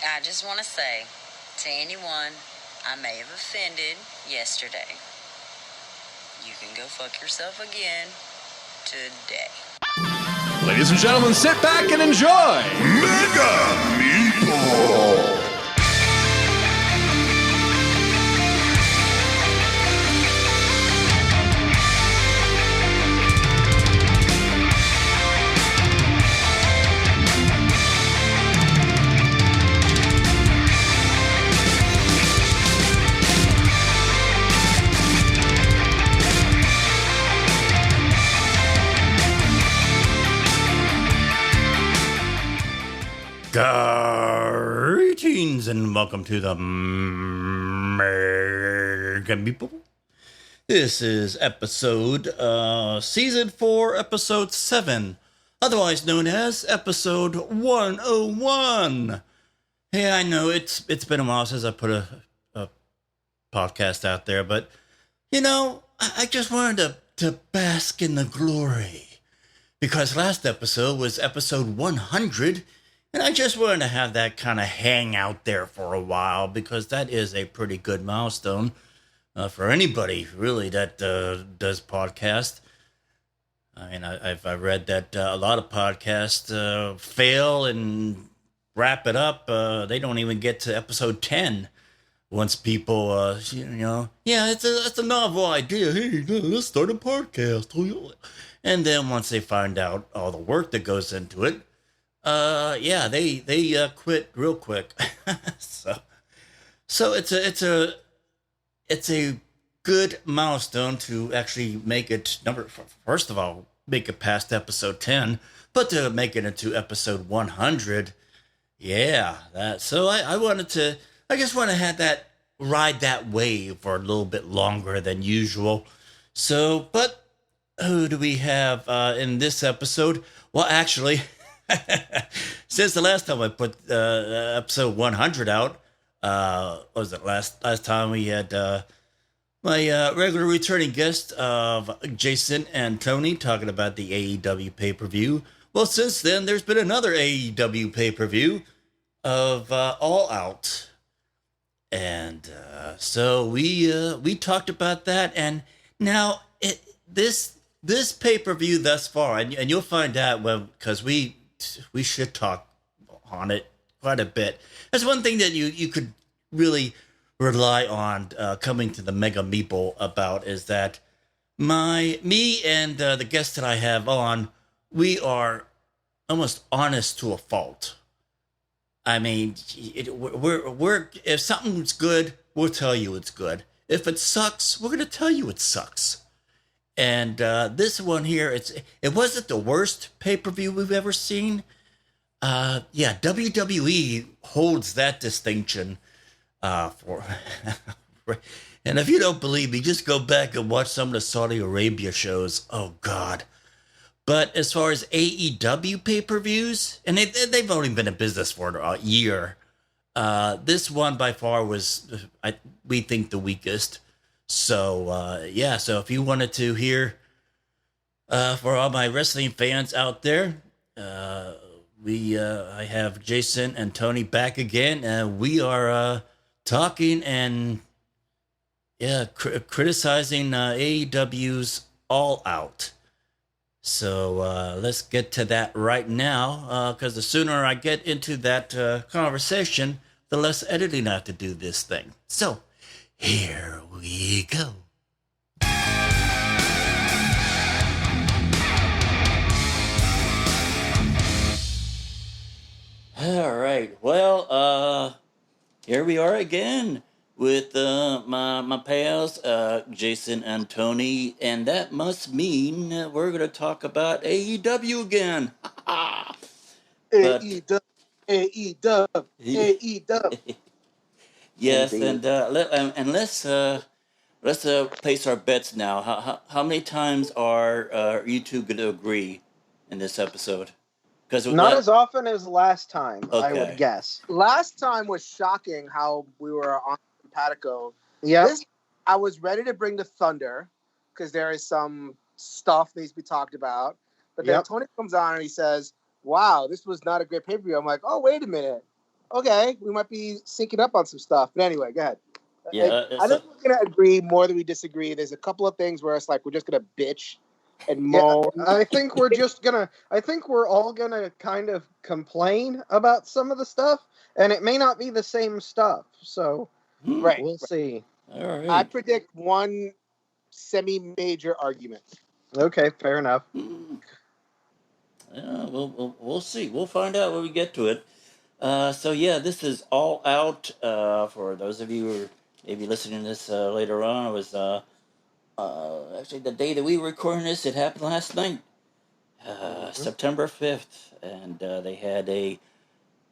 I just want to say to anyone I may have offended yesterday, you can go fuck yourself again today. Ladies and gentlemen, sit back and enjoy Mega Meeple. Greetings and welcome to the Mega Meeple. This is season 4, episode 7, otherwise known as episode 101. Hey, I know it's been a while since I put a podcast out there, but you know, I just wanted to bask in the glory because last episode was episode 100. And I just wanted to have that kind of hang out there for a while because that is a pretty good milestone for anybody, really, that does podcast. I mean, I've read that a lot of podcasts fail and wrap it up. They don't even get to episode 10 once people, it's a novel idea. Hey, let's start a podcast. And then once they find out all the work that goes into it, they quit real quick. so it's a good milestone to actually make it first of all, make it past episode 10, but to make it into episode 100. Yeah, that. So I just want to have that ride that wave for a little bit longer than usual. So, but who do we have in this episode? Well, actually, since the last time I put episode 100 out, what was it last time we had my regular returning guest of Jason and Tony talking about the AEW pay-per-view. Well, since then, there's been another AEW pay-per-view of All Out. And so we talked about that. And now this pay-per-view thus far, and you'll find out because we should talk on it quite a bit. That's one thing that you could really rely on coming to the Mega Meeple about is that me and the guests that I have on, we are almost honest to a fault. I mean, we're if something's good, we'll tell you it's good. If it sucks, we're gonna tell you it sucks. And this one here, it wasn't the worst pay-per-view we've ever seen. WWE holds that distinction for. And if you don't believe me, just go back and watch some of the Saudi Arabia shows. Oh God! But as far as AEW pay-per-views, and they've only been in business for a year, this one by far was, we think, the weakest. So, so if you wanted to hear, for all my wrestling fans out there, I have Jason and Tony back again, and we are talking and, criticizing AEW's All Out. So let's get to that right now, because the sooner I get into that conversation, the less editing I have to do this thing. So, here we go. All right. Well, here we are again with my pals, Jason and Tony, and that must mean we're going to talk about AEW again. AEW, AEW. Yes, and let's place our bets now. How many times are you two going to agree in this episode? Not as often as last time, okay. I would guess. Last time was shocking how we were on Simpatico. Yeah. I was ready to bring the thunder because there is some stuff that needs to be talked about. But then Tony comes on and he says, wow, this was not a great pay-per-view. I'm like, oh, wait a minute. okay, we might be syncing up on some stuff. But anyway, go ahead. Yeah, I think we're gonna agree more than we disagree. There's a couple of things where it's like we're just gonna bitch and moan. I think we're all gonna kind of complain about some of the stuff, and it may not be the same stuff. So Right. we'll see. All right. I predict one semi-major argument. Okay, fair enough. Yeah, we'll see. We'll find out when we get to it. So yeah, this is All Out. For those of you who are maybe listening to this later on, it was actually the day that we were recording this. It happened last night, September 5th, and they had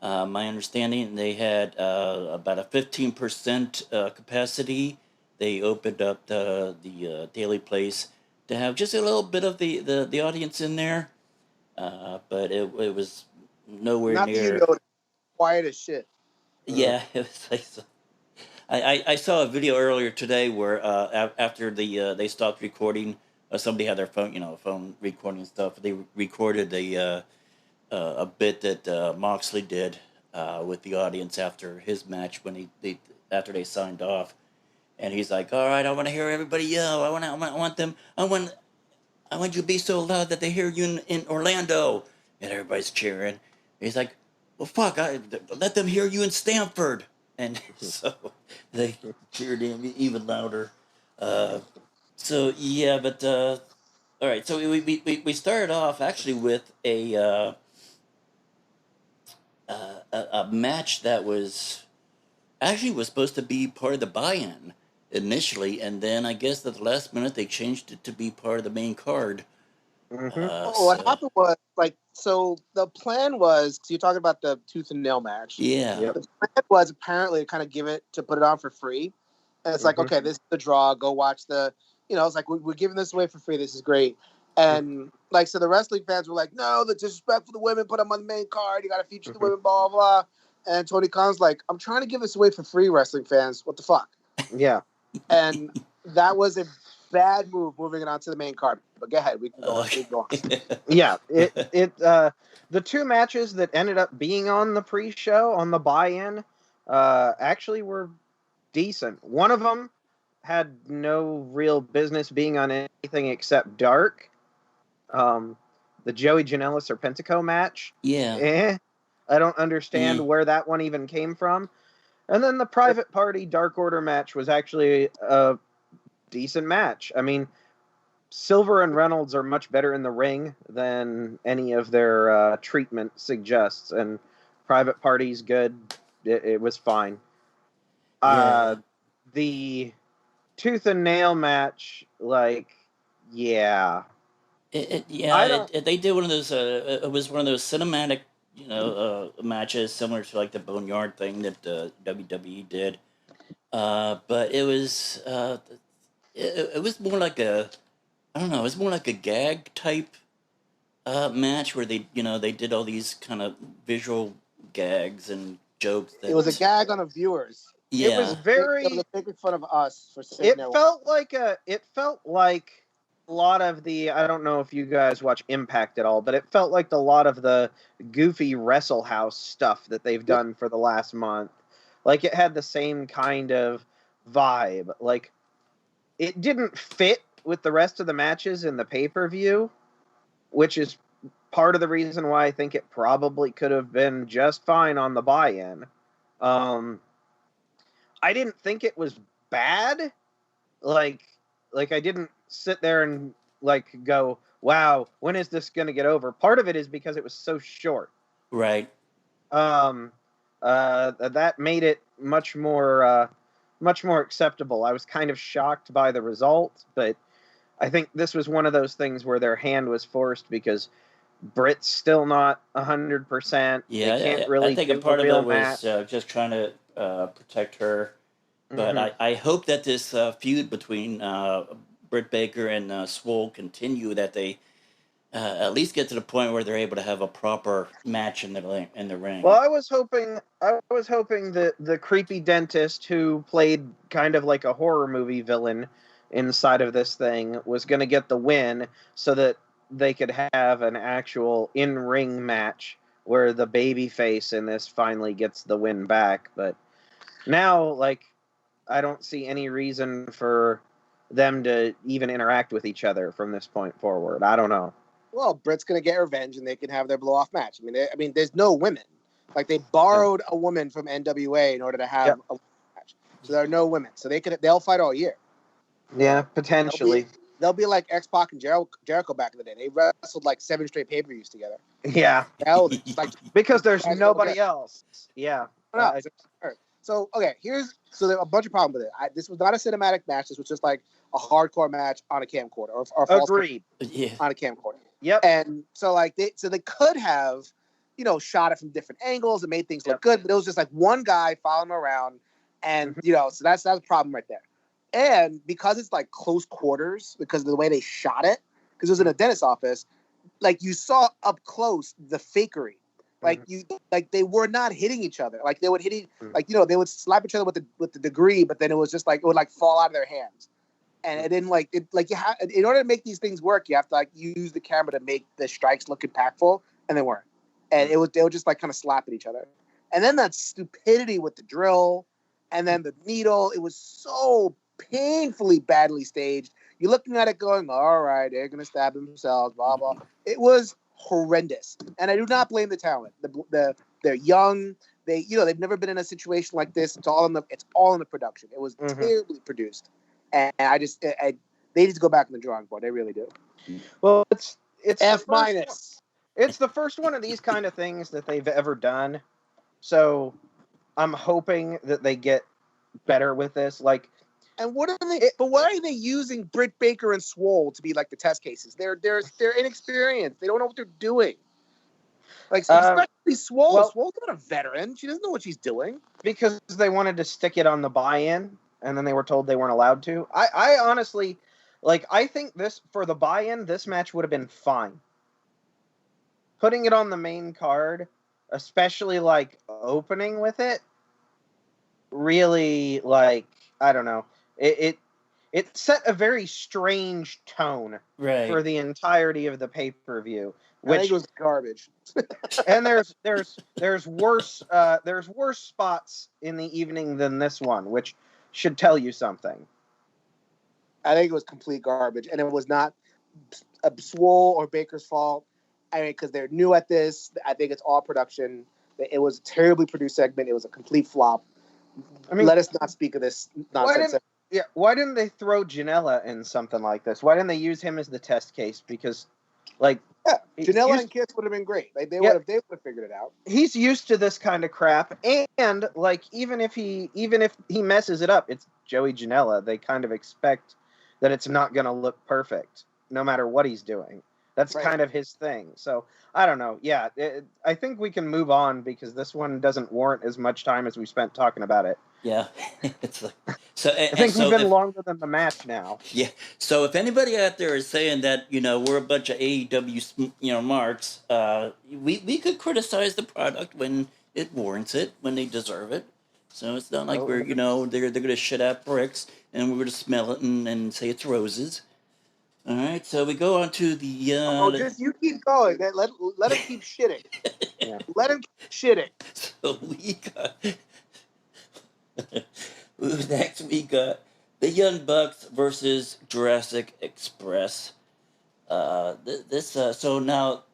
my understanding, they had about a 15% capacity. They opened up the Daily Place to have just a little bit of the audience in there, but it was nowhere Not near. that you know, quiet as shit. Yeah, it was like so. I saw a video earlier today where after they stopped recording, somebody had their phone recording stuff. They recorded a bit that Moxley did with the audience after his match when after they signed off, and he's like, "All right, I want to hear everybody yell. I want you to be so loud that they hear you in Orlando," and everybody's cheering. He's like, "Well, fuck, let them hear you in Stamford," and so they cheered him even louder. So yeah, but all right. So we started off actually with a match that was supposed to be part of the buy-in initially, and then I guess at the last minute they changed it to be part of the main card. What happened was so the plan was, because you're talking about the tooth and nail match. Yeah. Yep. The plan was apparently to kind of put it on for free, and it's like, okay, this is the draw. Go watch it's like we're giving this away for free. This is great. And so the wrestling fans were like, no, the disrespect for the women, put them on the main card. You got to feature the women, blah, blah, blah. And Tony Khan's like, I'm trying to give this away for free, wrestling fans. What the fuck? Yeah. And that was a bad move, moving it on to the main card. But go ahead, we can go on. Keep going. Yeah, the two matches that ended up being on the pre-show, on the buy-in, actually were decent. One of them had no real business being on anything except Dark. The Joey Janela Serpentico match. Yeah. I don't understand where that one even came from. And then the Private Party Dark Order match was actually a decent match. I mean, Silver and Reynolds are much better in the ring than any of their treatment suggests, and Private Party's good. It was fine. Yeah. The Tooth and Nail match, yeah. They did one of those. It was one of those cinematic, matches similar to like the Boneyard thing that WWE did. But it was it was more like a, I don't know, it was more like a gag type match where they did all these kind of visual gags and jokes. It was a gag on the viewers. Yeah. It was very. They were making fun of us for saying It felt like a lot of the. I don't know if you guys watch Impact at all, but it felt like a lot of the goofy Wrestle House stuff that they've done for the last month. Like, it had the same kind of vibe. Like, it didn't fit with the rest of the matches in the pay-per-view, which is part of the reason why I think it probably could have been just fine on the buy-in. I didn't think it was bad. Like I didn't sit there and go, wow, when is this going to get over? Part of it is because it was so short. Right. That made it much more acceptable. I was kind of shocked by the result, but I think this was one of those things where their hand was forced because Britt's still not 100%. Yeah, they can't really. I think a part of it was just trying to protect her. But I hope that this feud between Britt Baker and Swole continue. That they at least get to the point where they're able to have a proper match in the ring. Well, I was hoping that the creepy dentist who played kind of like a horror movie villain inside of this thing was going to get the win, so that they could have an actual in-ring match where the baby face in this finally gets the win back. But now, like, I don't see any reason for them to even interact with each other from this point forward. I don't know. Well, Britt's gonna get revenge, and they can have their blow off match. I mean, there's no women. Like they borrowed a woman from NWA in order to have a match, so there are no women. So they'll fight all year. Yeah, potentially. They'll be like X-Pac and Jericho back in the day. They wrestled like 7 straight pay-per-views together. Yeah, like because there's nobody else. Yeah. So okay, there are a bunch of problems with it. This was not a cinematic match. This was just like a hardcore match on a camcorder or Agreed. On a camcorder. Yep. And so like they could have, shot it from different angles and made things look good, but it was just like one guy following him around, and so that's a problem right there. And because it's like close quarters, because of the way they shot it, because it was in a dentist's office, like you saw up close the fakery. Like they were not hitting each other. Like they would they would slap each other with the degree, but then it was just like it would like fall out of their hands. And it didn't in order to make these things work, you have to like use the camera to make the strikes look impactful, and they weren't. And they would just like kind of slap at each other. And then that stupidity with the drill, and then the needle, it was so painfully badly staged. You're looking at it going, all right, they're gonna stab themselves, blah blah. It was horrendous, and I do not blame the talent. They're young. They've never been in a situation like this. It's all in the production. It was terribly produced, and they need to go back on the drawing board. They really do. Well, it's F minus. It's the first one of these kind of things that they've ever done, so I'm hoping that they get better with this. Like, and what are they? But why are they using Britt Baker and Swole to be like the test cases? They're inexperienced. They don't know what they're doing. Like especially Swole. Well, Swole's not a veteran. She doesn't know what she's doing. Because they wanted to stick it on the buy-in, and then they were told they weren't allowed to. I honestly, I think for the buy-in, this match would have been fine. Putting it on the main card, especially opening with it, really I don't know. It set a very strange tone for the entirety of the pay-per-view. I think it was garbage. And there's worse spots in the evening than this one, which should tell you something. I think it was complete garbage, and it was not a Swole or Baker's fault. I mean, because they're new at this. I think it's all production. It was a terribly produced segment. It was a complete flop. I mean, let us not speak of this nonsense. Why didn't they throw Janela in something like this? Why didn't they use him as the test case? Because, Janela and Kiss would have been great. They would have figured it out. He's used to this kind of crap, and even if he messes it up, it's Joey Janela. They kind of expect that it's not going to look perfect, no matter what he's doing. That's kind of his thing. So, I don't know. Yeah, I think we can move on because this one doesn't warrant as much time as we spent talking about it. Yeah. It's I think we've been longer than the match now. Yeah. So if anybody out there is saying that, we're a bunch of AEW, marks, we could criticize the product when it warrants it, when they deserve it. So it's not like we're, they're going to shit out bricks and we're going to smell it and say it's roses. All right, so we go on to the. You keep going. Let him keep shitting. Let him keep shitting. So we got. Next, we got the Young Bucks versus Jurassic Express. So now,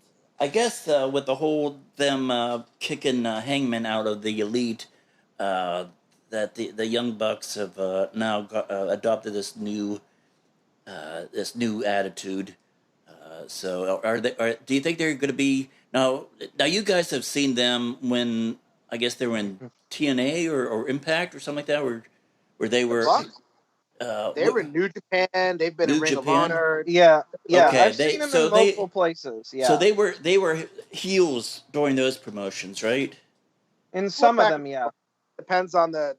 I guess with the whole them kicking Hangman out of the Elite, that the Young Bucks have now adopted this new attitude. So do you think they're going to be now? You guys have seen them when I guess they were in TNA or Impact or something like that, where they were. They were in New Japan. They've been in Ring of Honor. Yeah. Okay, I've seen them in multiple places. Yeah. So they were heels during those promotions, right? In some of them, yeah. Depends on they're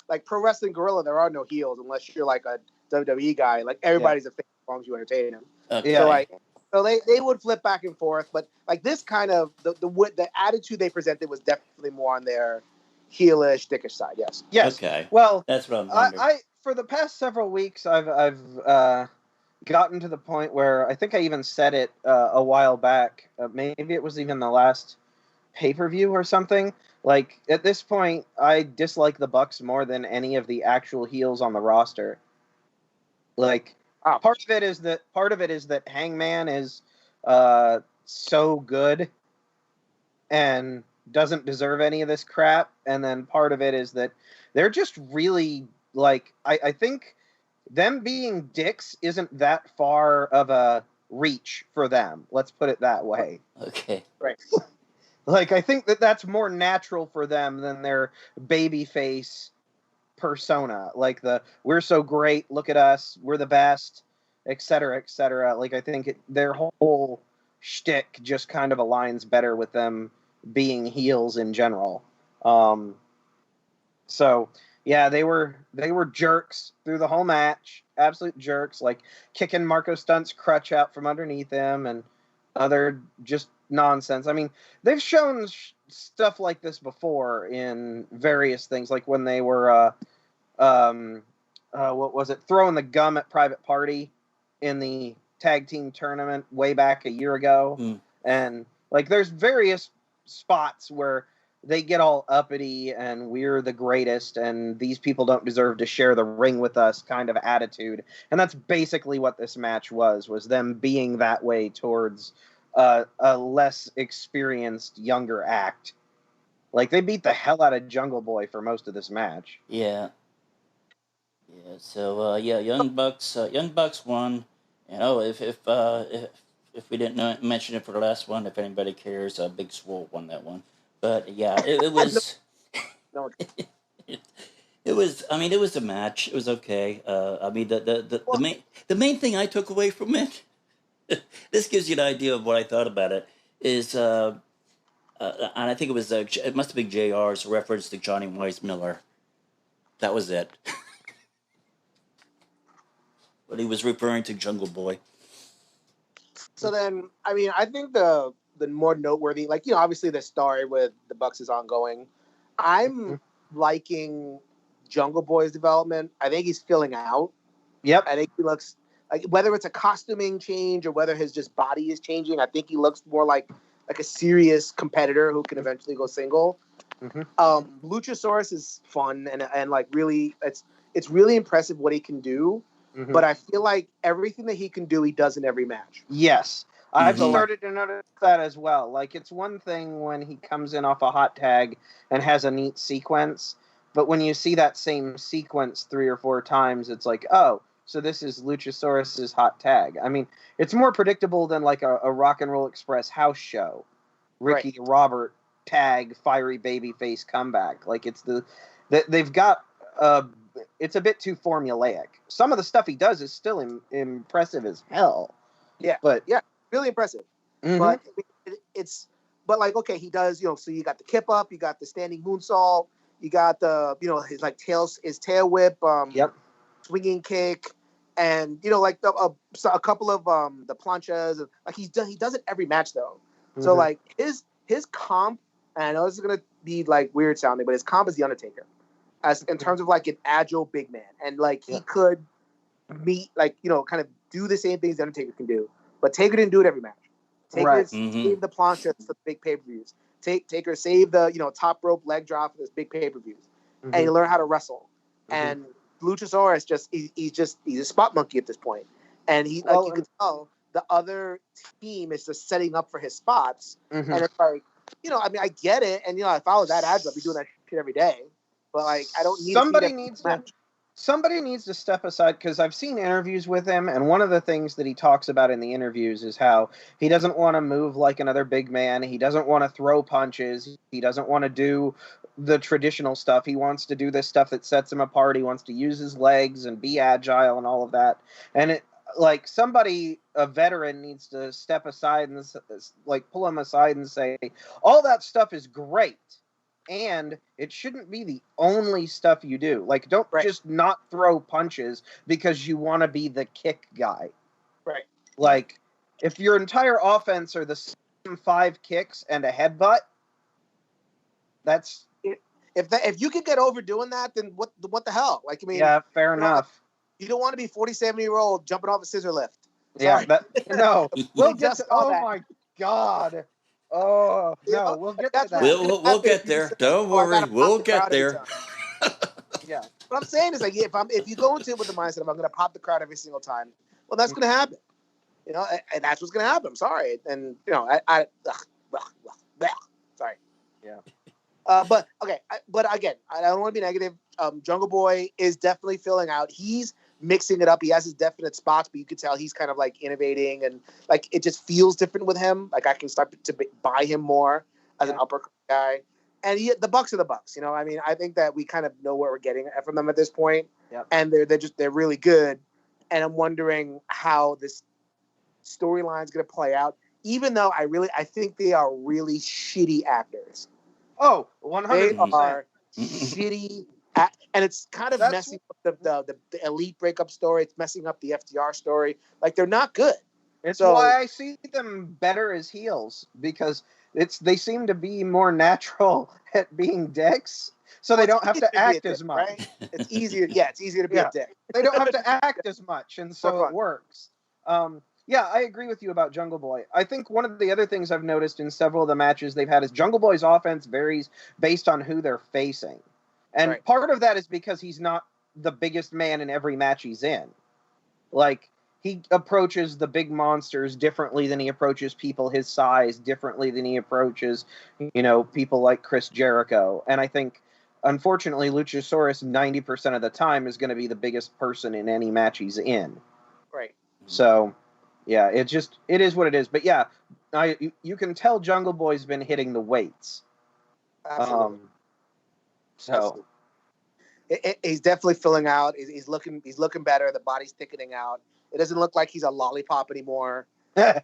like Pro Wrestling Guerrilla. There are no heels unless you're like a WWE guy. Like everybody's a fan as long as you entertain them. Okay. Yeah. So they would flip back and forth, but like this kind of the attitude they presented was definitely more on their heelish, dickish side. Yes. Yes. Okay. Well, that's what I'm wondering. I for the past several weeks, I've gotten to the point where I think I even said it a while back. Maybe it was even the last pay-per-view or something. Like, at this point, I dislike the Bucks more than any of the actual heels on the roster. Like, part of it is that Hangman is so good and doesn't deserve any of this crap, and then part of it is that they're just really, like, I think them being dicks isn't that far of a reach for them. Let's put it that way. Okay. Right. Like, I think that's more natural for them than their babyface persona. Like, we're so great, look at us, we're the best, etc., etc. Like, I think their whole shtick just kind of aligns better with them being heels in general. So, yeah, they were jerks through the whole match. Absolute jerks, like kicking Marco Stunt's crutch out from underneath him and other just nonsense. I mean, they've shown stuff like this before in various things, like when they were, what was it, throwing the gum at Private Party in the tag team tournament way back a year ago. And, like, there's various spots where they get all uppity and we're the greatest and these people don't deserve to share the ring with us kind of attitude. And that's basically what this match was them being that way towards a less experienced, younger act. Like, they beat the hell out of Jungle Boy for most of this match. Yeah. Yeah. So Young Bucks won. And if we didn't mention it for the last one, if anybody cares, Big Swole won that one. But yeah, it was. It was. I mean, it was a match. It was okay. I mean, the main thing I took away from it. This gives you an idea of what I thought about it. Is and I think it must have been JR's reference to Johnny Weissmiller. That was it. But he was referring to Jungle Boy. So then, I mean, I think the more noteworthy, like, you know, obviously the story with the Bucks is ongoing. I'm liking Jungle Boy's development. I think he's filling out. Yep. I think he looks like, whether it's a costuming change or whether his just body is changing, I think he looks more like a serious competitor who can eventually go single. Luchasaurus is fun and like really, it's really impressive what he can do. But I feel like everything that he can do, he does in every match. Yes. I've started to notice that as well. Like, it's one thing when he comes in off a hot tag and has a neat sequence, but when you see that same sequence 3 or 4 times, it's like, oh, so this is Luchasaurus's hot tag. I mean, it's more predictable than like a Rock and Roll Express house show. Ricky Robert tag, fiery babyface comeback. Like, they've got it's a bit too formulaic. Some of the stuff he does is still impressive as hell. Yeah, but yeah, really impressive. But but like, okay, he does, you know. So you got the kip up, you got the standing moonsault, you got the, you know, his tail whip, swinging kick, and, you know, like a couple of the planchas. Like, he does it every match though. So like his comp, and I know this is gonna be like weird sounding, but his comp is the Undertaker. As in terms of like an agile big man, and like he could meet, like, you know, kind of do the same things the Undertaker can do, but Taker didn't do it every match. Taker saved the planchas for the big pay-per-views. Taker saved the, you know, top rope leg drop for this big pay-per-views, and he learned how to wrestle. And Luchasaurus he's a spot monkey at this point, and he, like, you can tell the other team is just setting up for his spots, and it's like, you know, I mean, I get it, and, you know, if I was that agile, I'd be doing that shit every day. But like, I don't need somebody needs to step aside, because I've seen interviews with him, and one of the things that he talks about in the interviews is how he doesn't want to move like another big man. He doesn't want to throw punches. He doesn't want to do the traditional stuff. He wants to do this stuff that sets him apart. He wants to use his legs and be agile and all of that. And it, like, somebody, a veteran, needs to step aside and, like, pull him aside and say, all that stuff is great, and it shouldn't be the only stuff you do. Like, don't just not throw punches because you want to be the kick guy. Right. Like, if your entire offense are the same 5 kicks and a headbutt, that's... If you could get over doing that, then what the hell? Like, I mean... Yeah, fair enough. You don't want to be 47-year-old jumping off a scissor lift. Sorry. Yeah, no. We'll get to... Oh, my God. Oh You no, know? we'll get to That's what's that. gonna We'll happen if get you there. say, Don't "Oh, I worry. gotta pop We'll the crowd get every there. time." Yeah. What I'm saying is like if you go into it with the mindset of I'm gonna pop the crowd every single time, well, that's gonna happen. You know, and that's what's gonna happen. I'm sorry, and you know, sorry. Yeah. But okay, but again, I don't want to be negative. Jungle Boy is definitely filling out. He's mixing it up. He has his definite spots, but you could tell he's kind of like innovating and like it just feels different with him. Like I can start to buy him more as an upper guy. And the Bucks are the Bucks. You know, I mean, I think that we kind of know what we're getting from them at this point. Yep. And they're really good. And I'm wondering how this storyline is going to play out. Even though I think they are really shitty actors. Oh, They 100%. are shitty, and it's kind of That's messing up the elite breakup story. It's messing up the FTR story. Like they're not good. It's So- why I see them better as heels because they seem to be more natural at being dicks, so they Well, don't have it's to easier be a act as dick, much. right? It's easier. Yeah, it's easier to be Yeah. a dick. They don't have to act as much, and so More fun. it works. Yeah, I agree with you about Jungle Boy. I think one of the other things I've noticed in several of the matches they've had is Jungle Boy's offense varies based on who they're facing. And Right. part of that is because he's not the biggest man in every match he's in. Like, he approaches the big monsters differently than he approaches people his size, differently than he approaches, people like Chris Jericho. And I think, unfortunately, Luchasaurus 90% of the time is going to be the biggest person in any match he's in. Right. So, yeah, it is what it is. But yeah, you can tell Jungle Boy's been hitting the weights. Absolutely. So he's definitely filling out. He's looking better. The body's thickening out. It doesn't look like he's a lollipop anymore. You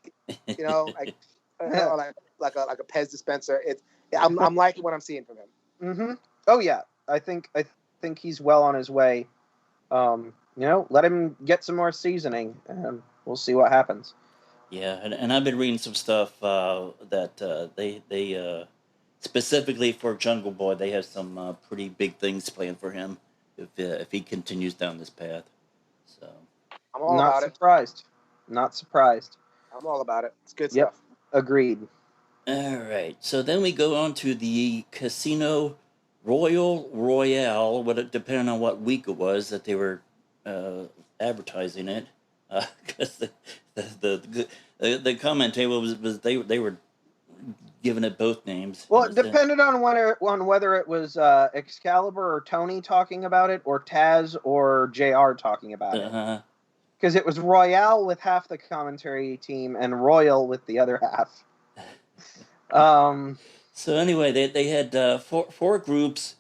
know, like a Pez dispenser. I'm liking what I'm seeing from him. Mm-hmm. Oh yeah, I think he's well on his way. Let him get some more seasoning, and we'll see what happens. Yeah, and I've been reading some stuff that they specifically for Jungle Boy, they have some pretty big things planned for him if he continues down this path. So I'm all Not about it. surprised. Not surprised. I'm all about it. It's good Yep. stuff. Agreed. all right, so then we go on to the Casino Royale, depending on what week it was that they were advertising it, because the commentator was they were giving it both names. Well, it depended on whether it was Excalibur or Tony talking about it, or Taz or JR talking about it. Because it was Royale with half the commentary team and Royal with the other half. So anyway, they had four groups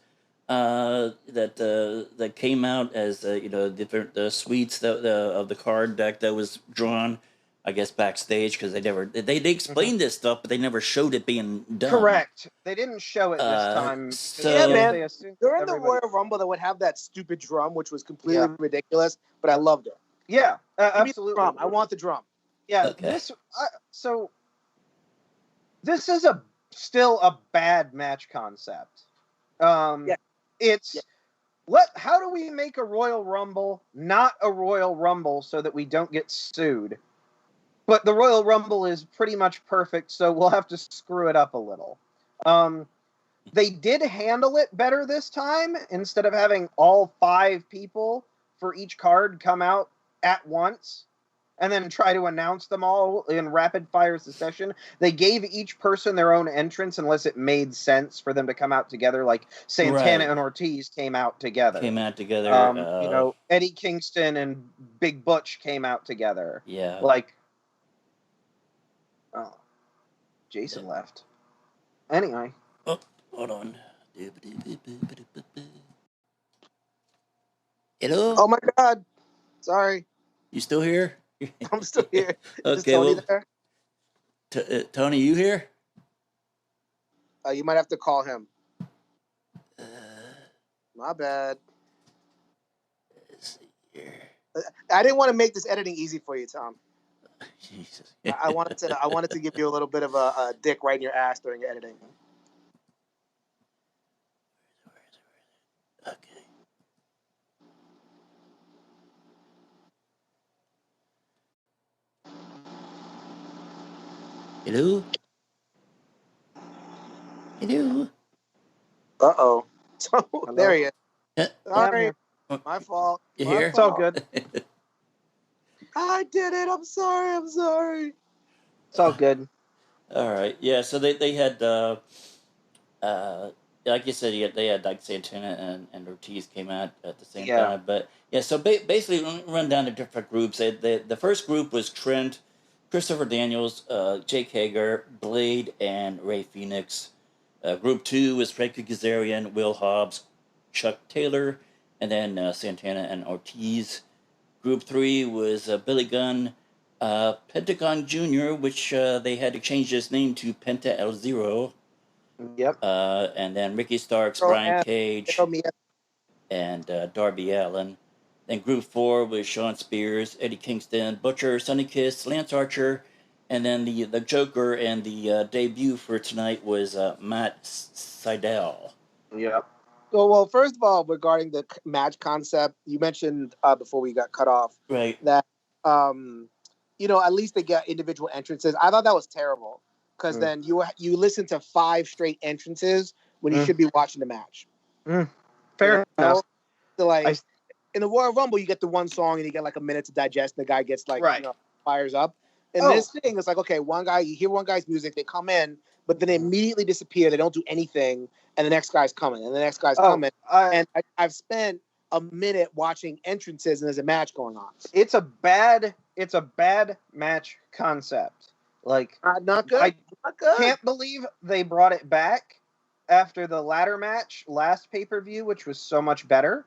that came out as different suites of the card deck that was drawn, I guess, backstage, because they explained this stuff, but they never showed it being done. Correct. They didn't show it this time. Yeah, man. They assumed During the everybody- Royal Rumble, they would have that stupid drum, which was completely ridiculous, but I loved it. Yeah, Give me the absolutely. drum. I want the drum. Yeah, Okay. This is still a bad match concept. It's how do we make a Royal Rumble not a Royal Rumble so that we don't get sued? But the Royal Rumble is pretty much perfect, so we'll have to screw it up a little. They did handle it better this time. Instead of having all 5 people for each card come out at once and then try to announce them all in rapid fire succession, they gave each person their own entrance unless it made sense for them to come out together. Like Santana and Ortiz came out together. Eddie Kingston and Big Butch came out together. Yeah. Jason left. Anyway. Oh, hold on. Hello? Oh my God. Sorry. You still here? I'm still here. Is Okay, Tony well, there? Tony, you here? You might have to call him. My bad. Let's see here. I didn't want to make this editing easy for you, Tom. Jesus. I wanted to give you a little bit of a dick right in your ass during your editing. Okay. Hello? Hello. Uh-oh. So, there he is. Yeah. Yeah, I'm Sorry. here. My fault. You My here? It's all fault. good. I did it. I'm sorry. It's all good. All right. Yeah. So they had uh, like you said, they had like Santana and Ortiz came out at the same Yeah. time. But yeah, so basically, run down the different groups. The first group was Trent, Christopher Daniels, Jake Hager, Blade, and Ray Phoenix. Group 2 was Frankie Kazarian, Will Hobbs, Chuck Taylor, and then Santana and Ortiz. Group 3 was Billy Gunn, Pentagon Jr., which they had to change his name to Penta El Zero. Yep. And then Ricky Starks, Oh, Brian and- Cage, Throw me and Darby Allin. Then Group 4 was Sean Spears, Eddie Kingston, Butcher, Sonny Kiss, Lance Archer, and then the Joker and the debut for tonight was Matt Sydal. Yep. So, well, first of all, regarding the match concept, you mentioned before we got cut off Right. that, at least they get individual entrances. I thought that was terrible because then you listen to 5 straight entrances when you should be watching the match. Fair enough. So, like, in the Royal Rumble, you get the one song and you get like a minute to digest. And the guy gets like, Right. fires up. And this thing is like, okay, you hear one guy's music, they come in, but then they immediately disappear. They don't do anything, and the next guy's coming, and the next guy's coming. And I've spent a minute watching entrances, and there's a match going on. It's a bad match concept. Like, Not good. I Not good. can't believe they brought it back after the ladder match last pay-per-view, which was so much better.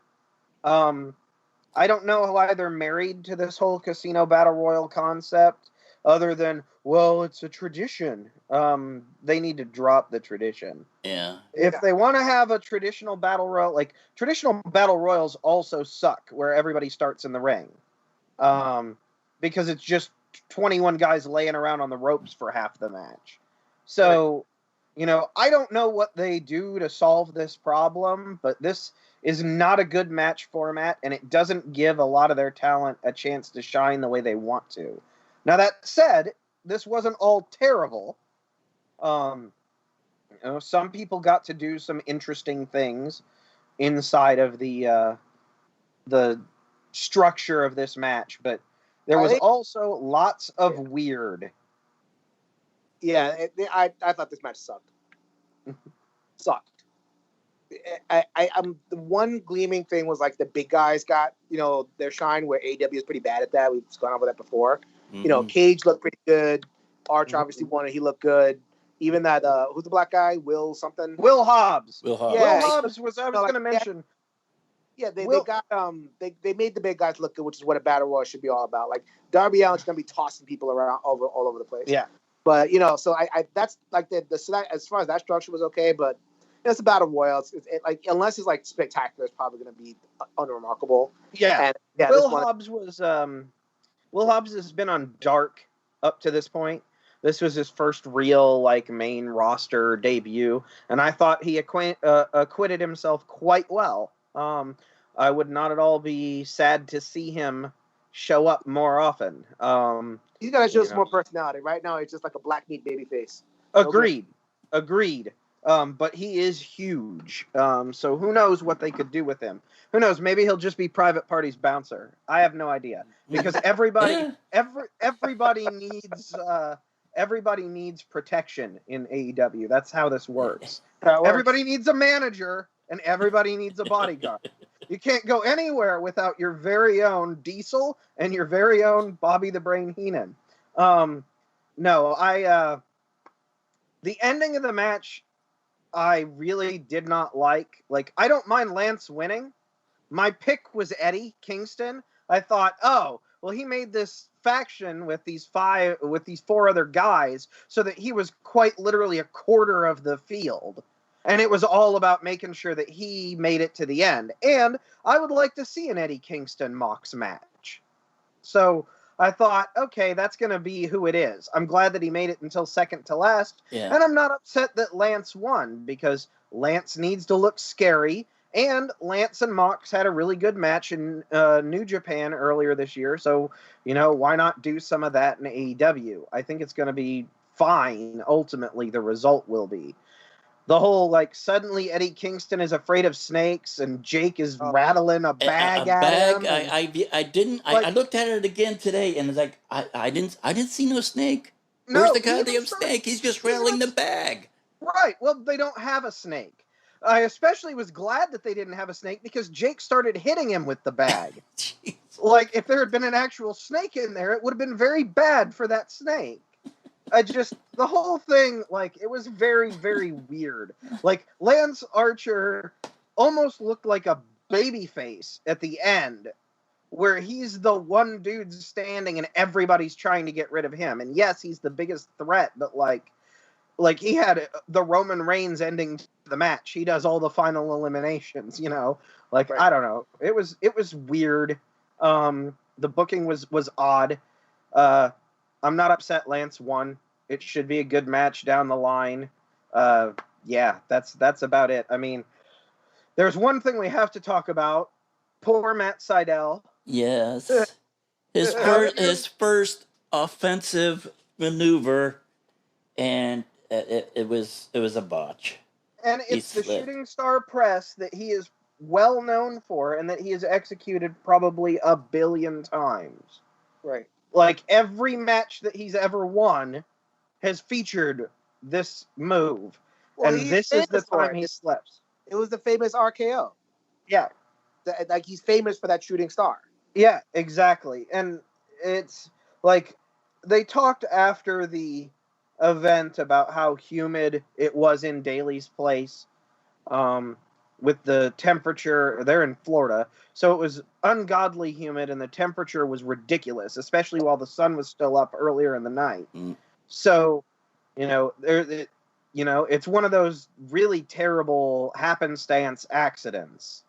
I don't know why they're married to this whole casino battle royal concept, other than, well, it's a tradition. They need to drop the tradition. Yeah. If they want to have a traditional battle royal, like, traditional battle royals also suck, where everybody starts in the ring. Because it's just 21 guys laying around on the ropes for half the match. So, I don't know what they do to solve this problem, but this is not a good match format, and it doesn't give a lot of their talent a chance to shine the way they want to. Now, that said, this wasn't all terrible. Some people got to do some interesting things inside of the structure of this match, but there was also lots of weird. Yeah, I thought this match sucked. Sucked. I'm the one gleaming thing was like the big guys got their shine, where AEW is pretty bad at that. We've gone over that before. Mm-hmm. Cage looked pretty good. Arch obviously won it. He looked good. Even that who's the black guy? Will something? Will Hobbs. Will Hobbs. Yeah, Will Hobbs was I was going to mention. Yeah, they got they made the big guys look good, which is what a battle royal should be all about. Like Darby Allin's going to be tossing people around all over the place. Yeah. But so I that's like the as far as that structure was okay, but it's a battle royal. It's like unless it's like spectacular, it's probably going to be unremarkable. Yeah. And, Will Hobbs has been on Dark up to this point. This was his first real like main roster debut, and I thought he acquitted himself quite well. I would not at all be sad to see him show up more often. He's got to show some more personality. Right now, it's just like a black meat baby face. Agreed. But he is huge. So who knows what they could do with him? Who knows? Maybe he'll just be Private Party's bouncer. I have no idea, because everybody needs protection in AEW. That's how this works. Everybody needs a manager and everybody needs a bodyguard. You can't go anywhere without your very own Diesel and your very own Bobby the Brain Heenan. The ending of the match, I really did not like. Like, I don't mind Lance winning. My pick was Eddie Kingston. I thought, he made this faction with these 4 other guys so that he was quite literally a quarter of the field. And it was all about making sure that he made it to the end. And I would like to see an Eddie Kingston Mox match. So I thought, okay, that's going to be who it is. I'm glad that he made it until second to last. Yeah. And I'm not upset that Lance won, because Lance needs to look scary. And Lance and Mox had a really good match in New Japan earlier this year. So, why not do some of that in AEW? I think it's going to be fine. Ultimately, the result will be. The whole like suddenly Eddie Kingston is afraid of snakes and Jake is Oh, rattling a A bag at bag. him. And, I didn't. I like, looked at it again today, and it's like I didn't see no snake. Where's no, the he even goddamn started. snake? He's just He rattling even the bag. Right. Well, they don't have a snake. I especially was glad that they didn't have a snake because Jake started hitting him with the bag. Jeez. Like, if there had been an actual snake in there, it would have been very bad for that snake. The whole thing, like, it was very, very weird. Like, Lance Archer almost looked like a baby face at the end, where he's the one dude standing and everybody's trying to get rid of him. And yes, he's the biggest threat, but like he had the Roman Reigns ending the match. He does all the final eliminations, you know. Like, Right. I don't know. It was weird. The booking was odd. I'm not upset Lance won. It should be a good match down the line. Yeah, that's about it. I mean, there's one thing we have to talk about. Poor Matt Sydal. Yes. His first offensive maneuver, and it was a botch. And it's the shooting star press that he is well known for and that he has executed probably a billion times. right. Like, every match that he's ever won has featured this move. Well, and he's this is the famous for time it. he slips. It was the famous RKO. Yeah. Like, he's famous for that shooting star. Yeah, exactly. And it's like they talked after the event about how humid it was in Daly's place, with the temperature. They're in Florida, so it was ungodly humid and the temperature was ridiculous, especially while the sun was still up earlier in the night. So, it's one of those really terrible happenstance accidents.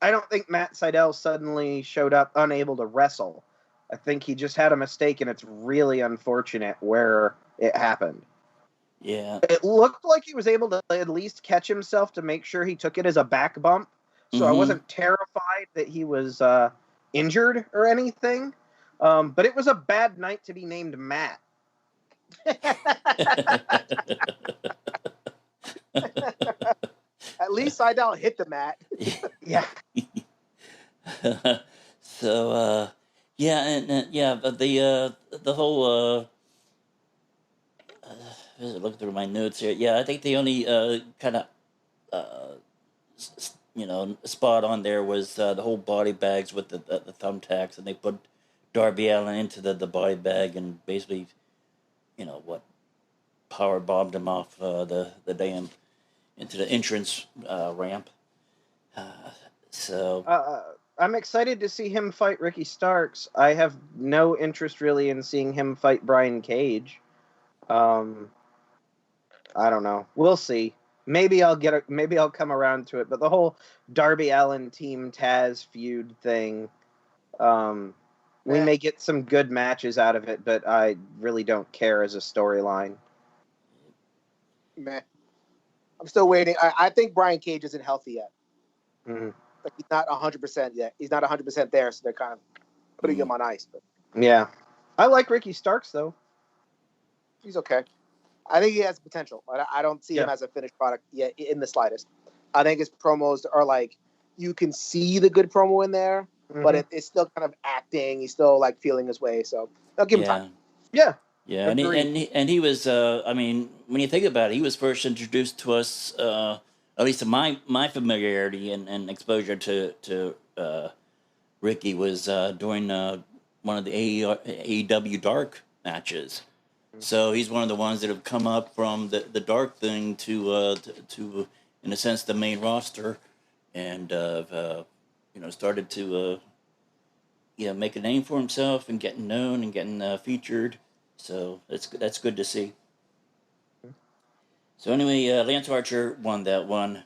I don't think Matt Sydal suddenly showed up unable to wrestle. I think he just had a mistake, and it's really unfortunate where it happened. Yeah. It looked like he was able to at least catch himself to make sure he took it as a back bump, so I wasn't terrified that he was injured or anything. But it was a bad night to be named Matt. At least Seidel hit the mat. Yeah. So but the whole look through my notes here. Yeah, I think the only kind of spot on there was the whole body bags with the thumbtacks, and they put Darby Allin into the body bag and basically, power bombed him off the damn into the entrance ramp. I'm excited to see him fight Ricky Starks. I have no interest really in seeing him fight Brian Cage. I don't know. We'll see. Maybe I'll come around to it. But the whole Darby Allin Team Taz feud thing, we may get some good matches out of it, but I really don't care as a storyline. Man, I'm still waiting. I think Brian Cage isn't healthy yet. Mm-hmm. Like, he's not 100% yet. He's not 100% there, so they're kind of putting him on ice. But yeah, I like Ricky Starks though. he's okay. I think he has potential. I don't see him as a finished product yet in the slightest. I think his promos are like, you can see the good promo in there, but it's still kind of acting. He's still like feeling his way. So I'll give him time. Yeah. Yeah, and he was. I mean, when you think about it, he was first introduced to us, at least to my familiarity and exposure to Ricky was during one of the AEW Dark matches. So he's one of the ones that have come up from the Dark thing to in a sense the main roster, and started to make a name for himself and getting known and getting featured. So that's good to see. So anyway, Lance Archer won that one,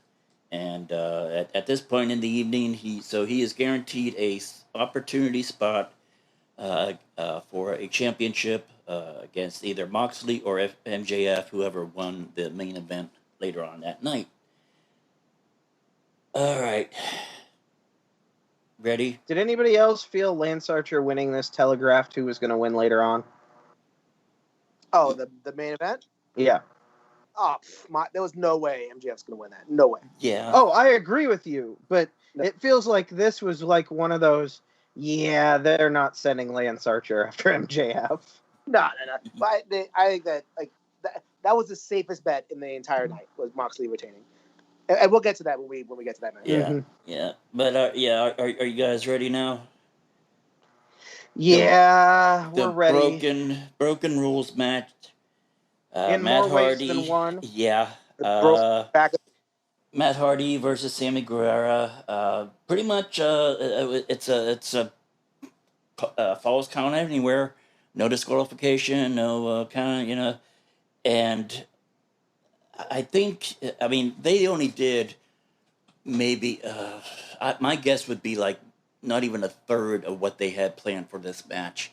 and at this point in the evening, he is guaranteed a opportunity spot for a championship against either Moxley or MJF, whoever won the main event later on that night. All right. Ready? Did anybody else feel Lance Archer winning this telegraphed who was going to win later on? Oh, the main event? Yeah. there was no way MJF's gonna win that. No way. Yeah. Oh, I agree with you, but No. it feels like this was like one of those. Yeah, they're not sending Lance Archer after MJF. No. But I think that that was the safest bet in the entire night was Moxley retaining, and we'll get to that when we get to that match. Yeah. Mhm. Yeah. But yeah, are you guys ready now? Yeah, we're The ready. broken rules match. In Matt more ways Hardy. than one. Yeah. Back Matt Hardy versus Sammy Guevara. Pretty much, it's a falls count anywhere. No disqualification. No count. And I think, I mean, they only did maybe. My guess would be like not even a third of what they had planned for this match.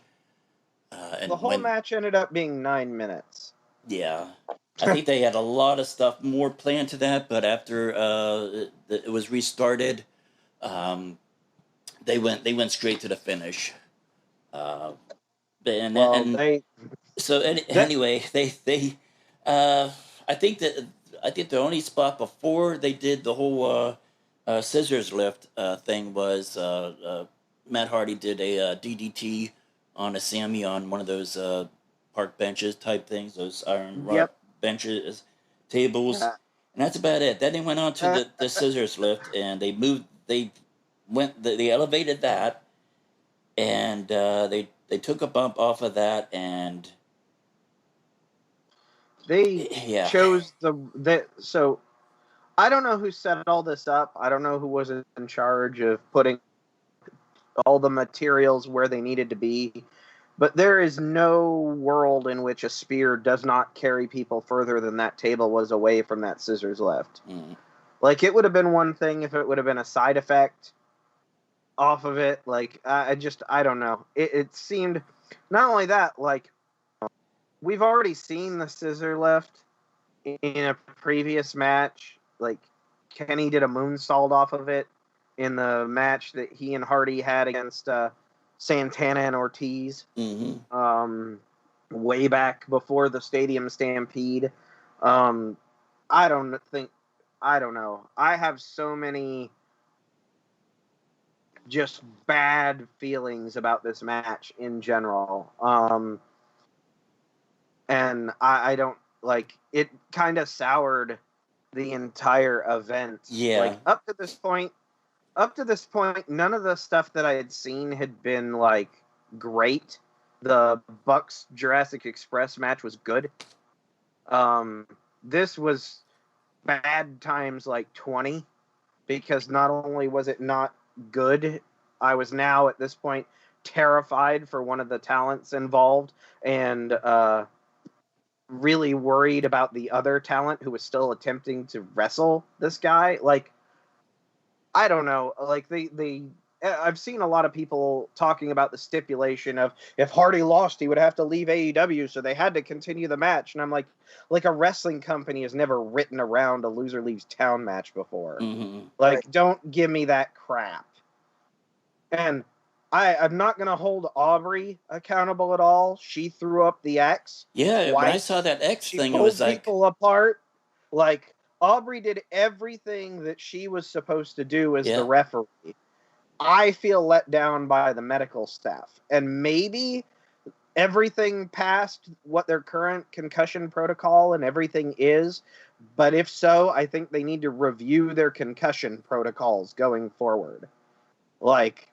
And The whole match ended up being 9 minutes. Yeah. I think they had a lot of stuff more planned to that, but after it was restarted, they went straight to the finish. Anyway, I think the only spot before they did the whole scissors lift thing was Matt Hardy did a DDT on a Sammy on one of those park benches type things, those iron rod benches, tables, and that's about it. Then they went on to the scissors lift, and they elevated that, and they took a bump off of that, and they chose so I don't know who set all this up. I don't know who was in charge of putting all the materials where they needed to be. But there is no world in which a spear does not carry people further than that table was away from that scissors lift. Mm. Like, it would have been one thing if it would have been a side effect off of it. Like, I don't know. It seemed, not only that, like, we've already seen the scissor lift in a previous match. Like, Kenny did a moonsault off of it in the match that he and Hardy had against Santana and Ortiz, way back before the Stadium Stampede. I don't know. I have so many just bad feelings about this match in general. And I don't like it. Kind of soured the entire event. Yeah. Like up to this point, none of the stuff that I had seen had been like great. The Bucks Jurassic Express match was good. This was bad times like 20, because not only was it not good, I was now at this point terrified for one of the talents involved, and really worried about the other talent who was still attempting to wrestle this guy. Like, I don't know. Like, I've seen a lot of people talking about the stipulation of if Hardy lost, he would have to leave AEW, so they had to continue the match. And I'm like a wrestling company has never written around a loser leaves town match before. Mm-hmm. Like, don't give me that crap. And I'm not going to hold Aubrey accountable at all. She threw up the X. Yeah, when I saw that X thing, it was like people apart. Like, Aubrey did everything that she was supposed to do as the referee. I feel let down by the medical staff. And maybe everything past what their current concussion protocol and everything is. But if so, I think they need to review their concussion protocols going forward. Like,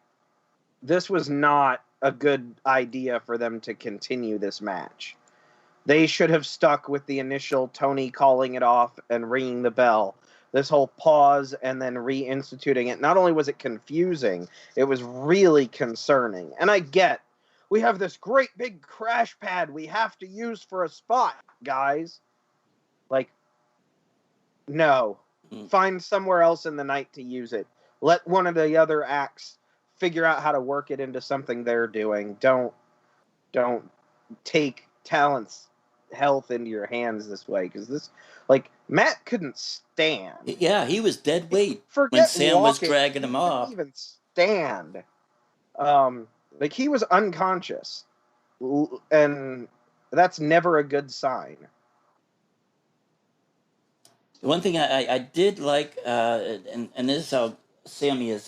this was not a good idea for them to continue this match. They should have stuck with the initial Tony calling it off and ringing the bell. This whole pause and then reinstituting it. Not only was it confusing, it was really concerning. And I get, we have this great big crash pad we have to use for a spot, guys. Like, no. Find somewhere else in the night to use it. Let one of the other acts figure out how to work it into something they're doing. Don't take talent's health into your hands this way, because this, like, Matt couldn't stand. Yeah, he was dead weight Forget when Sam was walking. dragging him off. He couldn't even stand. Like, he was unconscious, and that's never a good sign. One thing I did like, and this is how Sammy has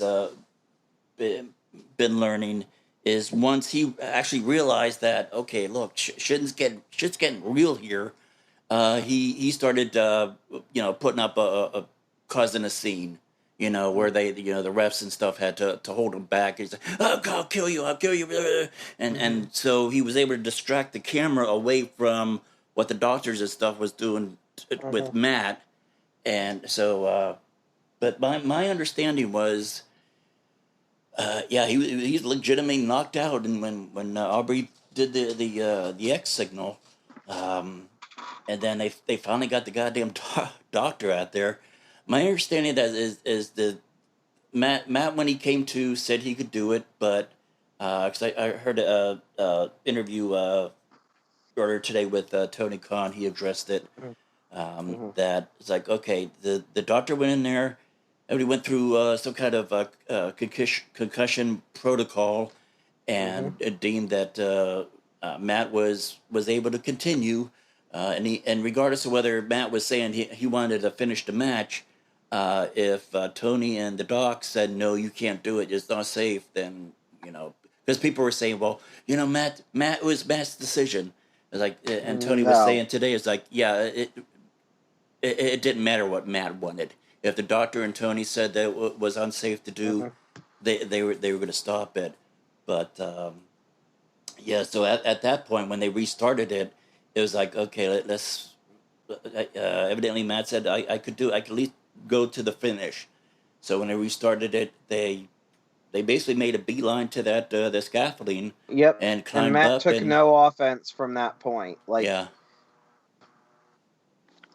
been learning, is once he actually realized that, okay, look, shit's getting real here. He started putting up a causing a scene, where they the refs and stuff had to hold him back. He's like, oh, I'll kill you, and so he was able to distract the camera away from what the doctors and stuff was doing with Matt. And so but my understanding was, yeah, he's legitimately knocked out, and when Aubrey did the X signal, and then they finally got the goddamn doctor out there. My understanding that is the Matt when he came to said he could do it, but because I heard a interview earlier today with Tony Khan, he addressed it. That it's like, okay, the doctor went in there, everybody went through some kind of concussion protocol, and it deemed that Matt was able to continue, and regardless of whether Matt was saying he wanted to finish the match, if Tony and the doc said no, you can't do it, it's not safe, then because people were saying, well, Matt, it was Matt's decision. It's like, and Tony was saying today, it's like, yeah, it didn't matter what Matt wanted. If the doctor and Tony said that it was unsafe to do, they were going to stop it. But yeah, so at that point when they restarted it, it was like, okay, let's. Evidently, Matt said I could at least go to the finish. So when they restarted it, they basically made a beeline to that the scaffolding. Yep. And climbed and Matt up took no offense from that point. Like, yeah.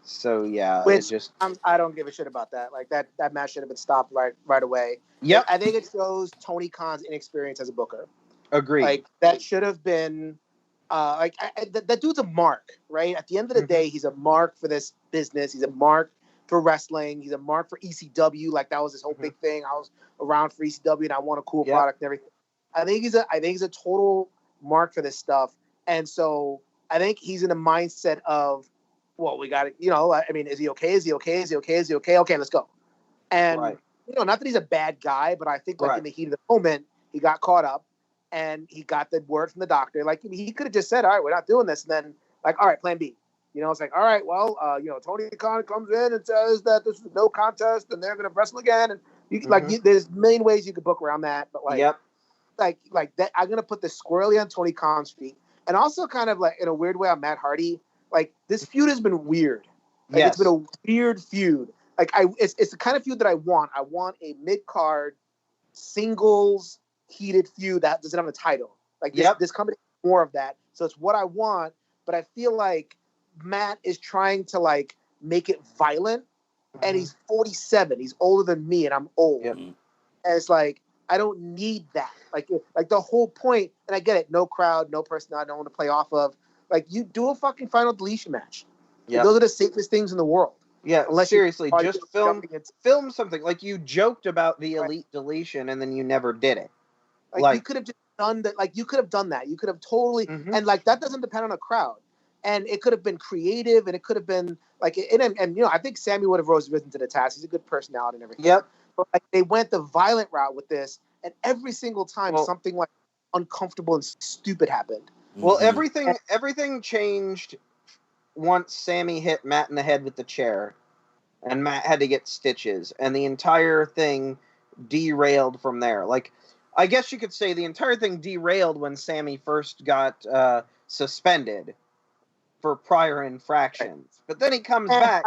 So yeah, Which it just. I don't give a shit about that. Like that match should have been stopped right away. Yep. I think it shows Tony Khan's inexperience as a booker. Agreed. Like that should have been, that dude's a mark, right? At the end of the day, he's a mark for this business. He's a mark for wrestling. He's a mark for ECW. Like that was his whole big thing. I was around for ECW and I want a cool product and everything. I think he's a total mark for this stuff. And so I think he's in a mindset of, well, we got to, I mean, is he okay? Is he okay? Is he okay? Is he okay? Okay, let's go. And, not that he's a bad guy, but I think like in the heat of the moment, he got caught up and he got the word from the doctor. Like he could have just said, all right, we're not doing this. And then like, all right, plan B. It's like, all right, well, Tony Khan comes in and says that this is no contest and they're going to wrestle again. And there's a million ways you could book around that. But like that, I'm going to put this squarely on Tony Khan's feet. And also kind of like in a weird way on Matt Hardy. Like this feud has been weird. Like it's been a weird feud. Like it's the kind of feud that I want. I want a mid-card singles heated feud that doesn't have a title. Like this company has more of that. So it's what I want, but I feel like Matt is trying to like make it violent, and he's 47. He's older than me, and I'm old. And it's like I don't need that. Like the whole point, and I get it. No crowd, no personality, no one to play off of. Like you do a fucking final deletion match. Yeah, those are the safest things in the world. Yeah, unless seriously, just film something. Like you joked about the elite deletion, and then you never did it. Like you could have just done that. Like you could have done that. You could have totally, and like that doesn't depend on a crowd. And it could have been creative, and it could have been like, and I think Sammy would have risen to the task. He's a good personality and everything. Yep. But like they went the violent route with this, and every single time something like uncomfortable and stupid happened. Well, everything changed once Sammy hit Matt in the head with the chair, and Matt had to get stitches, and the entire thing derailed from there. Like, I guess you could say the entire thing derailed when Sammy first got suspended for prior infractions, but then he comes back.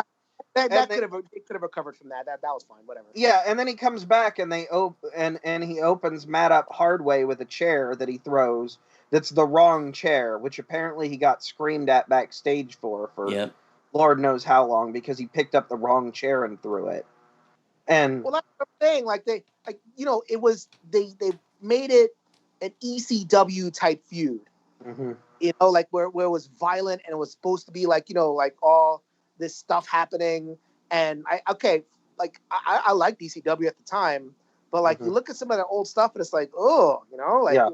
That could have recovered from that. That was fine. Whatever. Yeah, and then he comes back and and he opens Matt up hard way with a chair that he throws. That's the wrong chair, which apparently he got screamed at backstage for Lord knows how long because he picked up the wrong chair and threw it. And well, that's what I'm saying. Like it was they made it an ECW type feud. Like where it was violent and it was supposed to be like like all this stuff happening. And I like ECW at the time, But like you look at some of the old stuff, and it's like, oh, like Yeah.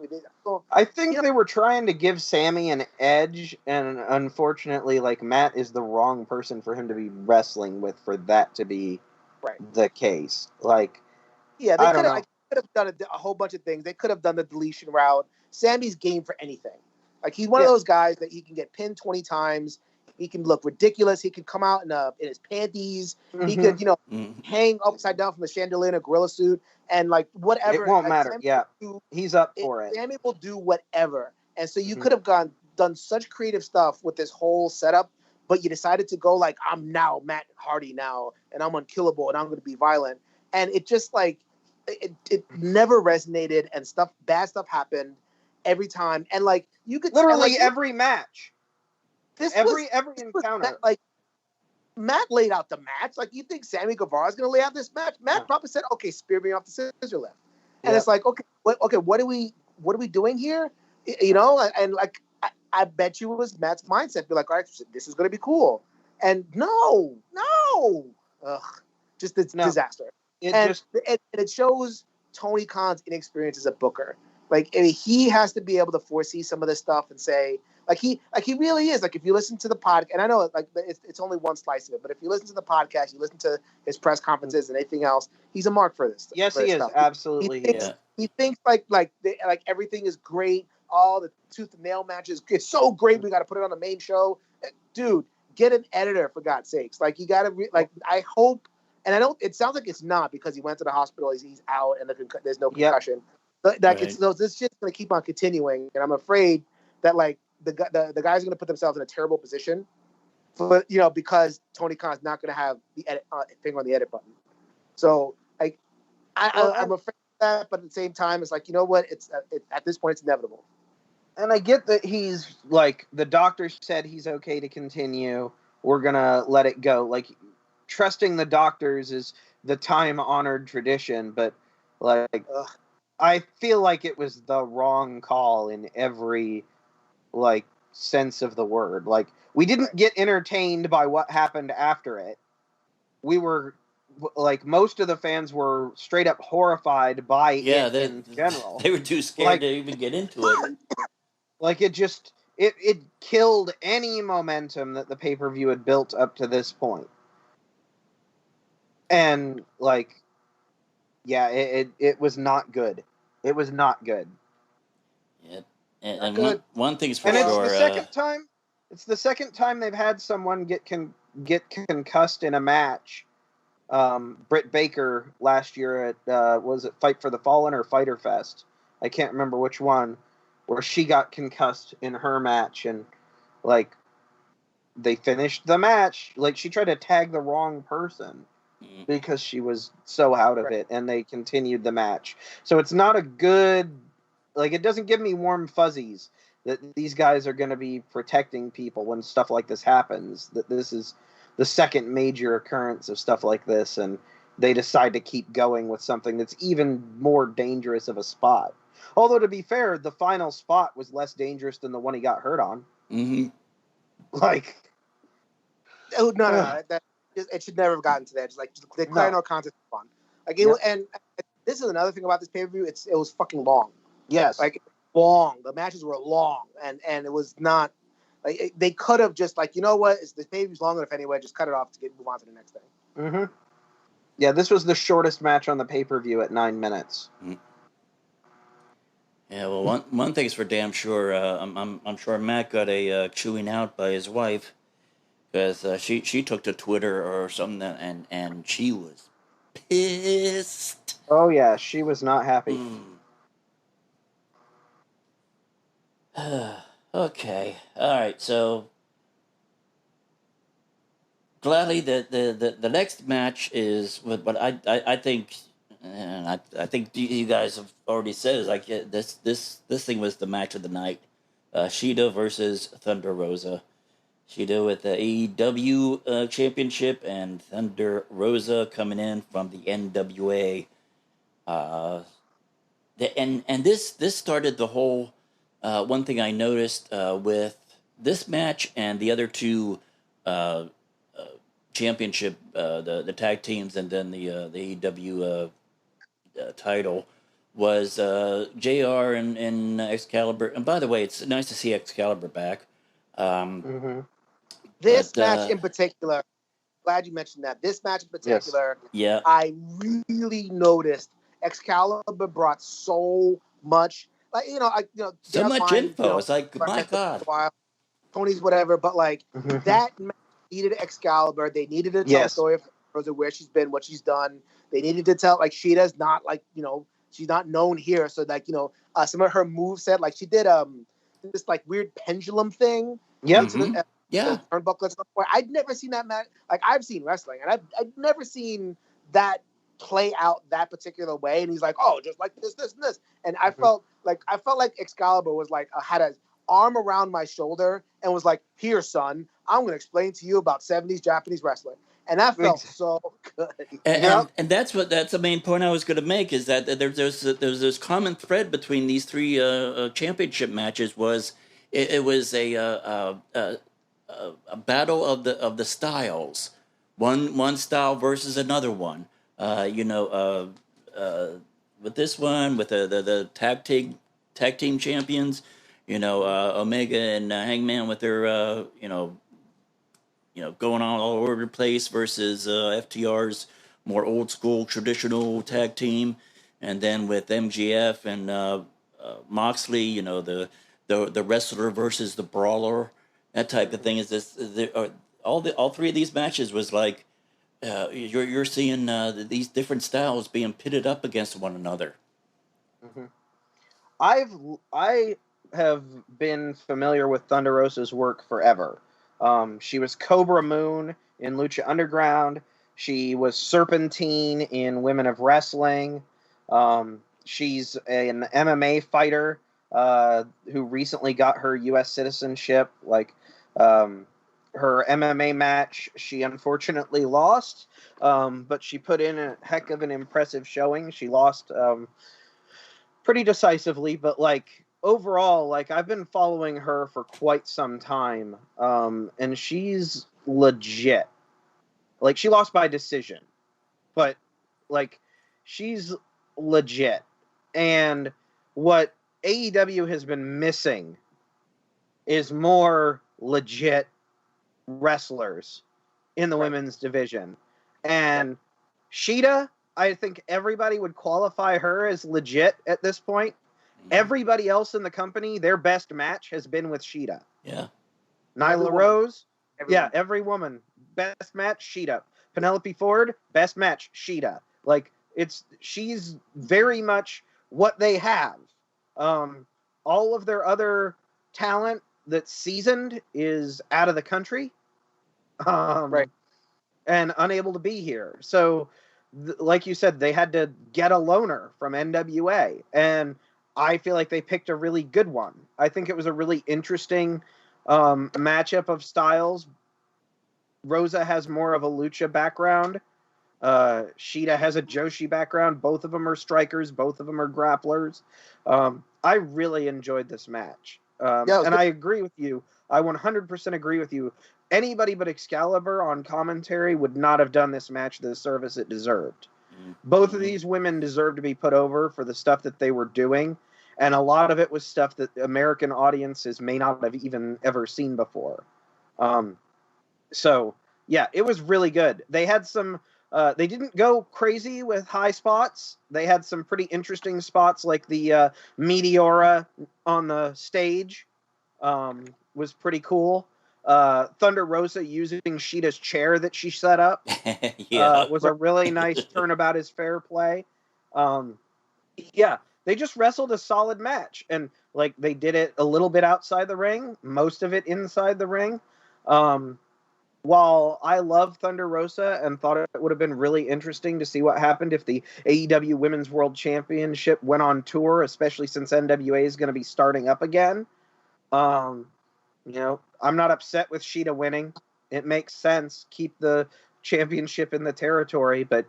so, I think they were trying to give Sammy an edge, and unfortunately, like Matt is the wrong person for him to be wrestling with for that to be right. the case. Like, Yeah, I don't know. could have done a whole bunch of things. They could have done the deletion route. Sammy's game for anything. Like he's one of those guys that he can get pinned 20 times. He can look ridiculous. He can come out in his panties. He could, hang upside down from the chandelier in a gorilla suit and like whatever. It won't like, matter. He's up for it. Sammy will do whatever. And so you could have done such creative stuff with this whole setup, but you decided to go like, I'm now Matt Hardy now, and I'm unkillable, and I'm going to be violent. And it just like, it never resonated, and bad stuff happened every time. And like you could literally every match. Every encounter. Matt laid out the match. Like, you think Sammy Guevara is going to lay out this match? Matt probably said, "Okay, spear me off the scissor lift." And it's like, okay, what are we doing here? And like I bet you it was Matt's mindset. Be like, all right, this is going to be cool. And no, just a disaster. It shows Tony Khan's inexperience as a booker. Like, he has to be able to foresee some of this stuff and say, like he really is. Like, if you listen to the podcast, and I know like it's only one slice of it, but if you listen to the podcast, you listen to his press conferences and anything else, he's a mark for this. Yes, he is. Absolutely, he thinks like everything is great. All the tooth and nail matches, it's so great. We got to put it on the main show, dude. Get an editor for God's sakes. Like, you got to I hope, and I don't. It sounds like it's not, because he went to the hospital. He's out, and there's no concussion. But this shit's going to keep on continuing, and I'm afraid that like the guys are going to put themselves in a terrible position, but because Tony Khan's not going to have the edit finger on the edit button. So like I'm afraid of that, but at the same time, it's like, what? It's at this point, it's inevitable. And I get that he's like, the doctor said he's okay to continue. We're gonna let it go. Like, trusting the doctors is the time-honored tradition, but like, I feel like it was the wrong call in every like sense of the word. Like, we didn't get entertained by what happened after it. We were like, most of the fans were straight up horrified by it in general. They were too scared to even get into it. Like, it killed any momentum that the pay-per-view had built up to this point. And like, it was not good. It was not good. Yep. And one thing's for sure. It's the second time they've had someone get concussed in a match. Britt Baker last year at was it Fight for the Fallen or Fighter Fest? I can't remember which one, where she got concussed in her match, and like, they finished the match. Like, she tried to tag the wrong person because she was so out of it, and they continued the match. So it's not a good, like, it doesn't give me warm fuzzies that these guys are going to be protecting people when stuff like this happens, that this is the second major occurrence of stuff like this, and they decide to keep going with something that's even more dangerous of a spot. Although, to be fair, the final spot was less dangerous than the one he got hurt on. Mm-hmm. Like, no, it should never have gotten to that. Just declare no contest fun. Like, and this is another thing about this pay-per-view. It was fucking long. Yes, like, long. The matches were long, and it was not like they could have just like, what? This pay-per-view's long enough anyway. Just cut it off to move on to the next thing. Mm-hmm. Yeah, this was the shortest match on the pay-per-view at 9 minutes. Mm-hmm. Yeah, well, one thing's for damn sure. I'm sure Matt got a chewing out by his wife, because she took to Twitter or something, and she was pissed. Oh yeah, she was not happy. Okay, all right. So gladly, the next match is what I think. And I think you guys have already said, is like, this thing was the match of the night. Shida versus Thunder Rosa. Shida with the AEW championship, and Thunder Rosa coming in from the NWA. And this started the whole. One thing I noticed with this match and the other two championship, the tag teams, and then the AEW title was JR and Excalibur. And by the way, it's nice to see Excalibur back. This But match in particular, glad you mentioned that. This match in particular, yeah, I really noticed Excalibur brought so much. Like so Dale's much fine. info. It's like, my God. Tony's whatever, but like that match needed Excalibur. They needed to tell the story of Rosa, where she's been, what she's done. They needed to tell like Sheeta's not like she's not known here, so like some of her moves said like she did this like weird pendulum thing. Yep. Into the turnbuckle stuff. Where I'd never seen that match. Like I've seen wrestling, and I've never seen that play out that particular way. And he's like, oh, just like this, this, and this. And I felt like Excalibur was like had a arm around my shoulder and was like, here, son, I'm going to explain to you about 70s Japanese wrestling. And that felt so good. And that's the main point I was going to make, is that there's this common thread between these three championship matches. It was a battle of the styles, one style versus another one. With this one, with the tag team champions, Omega and Hangman with their going on all over the place, versus FTR's more old school traditional tag team, and then with MGF and Moxley, the wrestler versus the brawler, that type of thing. All three of these matches was like you're seeing these different styles being pitted up against one another. I have been familiar with Thunder Rosa's work forever. She was Cobra Moon in Lucha Underground. She was Serpentine in Women of Wrestling. She's an MMA fighter who recently got her U.S. citizenship. Like her MMA match, she unfortunately lost, but she put in a heck of an impressive showing. She lost pretty decisively, but like overall, like I've been following her for quite some time, and she's legit. Like she lost by decision, but like she's legit. And what AEW has been missing is more legit wrestlers in the women's division. And Sheeta, I think everybody would qualify her as legit at this point. Everybody else in the company, their best match has been with Sheeta. Yeah. Nyla Rose, every woman, best match, Sheeta. Penelope Ford, best match, Sheeta. Like, she's very much what they have. All of their other talent that's seasoned is out of the country. Right. And unable to be here. So, like you said, they had to get a loner from NWA. And I feel like they picked a really good one. I think it was a really interesting matchup of styles. Rosa has more of a lucha background. Sheeta has a Joshi background. Both of them are strikers. Both of them are grapplers. I really enjoyed this match. And I agree with you. I 100% agree with you. Anybody but Excalibur on commentary would not have done this match the service it deserved. Both of these women deserve to be put over for the stuff that they were doing. And a lot of it was stuff that American audiences may not have even ever seen before. So, yeah, it was really good. They had some... they didn't go crazy with high spots. They had some pretty interesting spots, like the Meteora on the stage was pretty cool. Thunder Rosa using Sheeta's chair that she set up was a really nice turnabout as fair play. Yeah, they just wrestled a solid match, and like they did it a little bit outside the ring, most of it inside the ring. While I love Thunder Rosa and thought it would have been really interesting to see what happened if the AEW Women's World Championship went on tour, especially since NWA is going to be starting up again. I'm not upset with Sheeta winning. It makes sense. Keep the championship in the territory, but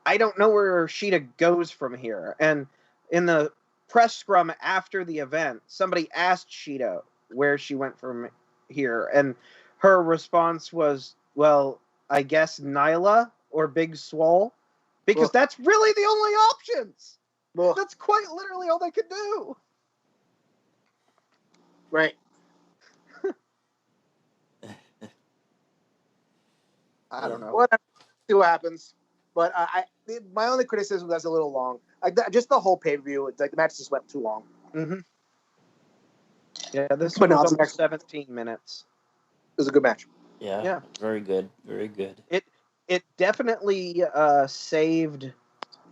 I don't know where Sheeta goes from here. And in the press scrum after the event, somebody asked Sheeta where she went from here, and her response was, well, I guess Nyla or Big Swole. because that's really the only options. Ugh. That's quite literally all they could do. Right. I don't know. Whatever. See what happens. But my only criticism that's a little long. Like just the whole pay-per-view. It's like the match just went too long. Mm-hmm. Yeah, this But one no, was it's almost next- 17 minutes. It was a good match. Yeah. Very good. Very good. It definitely saved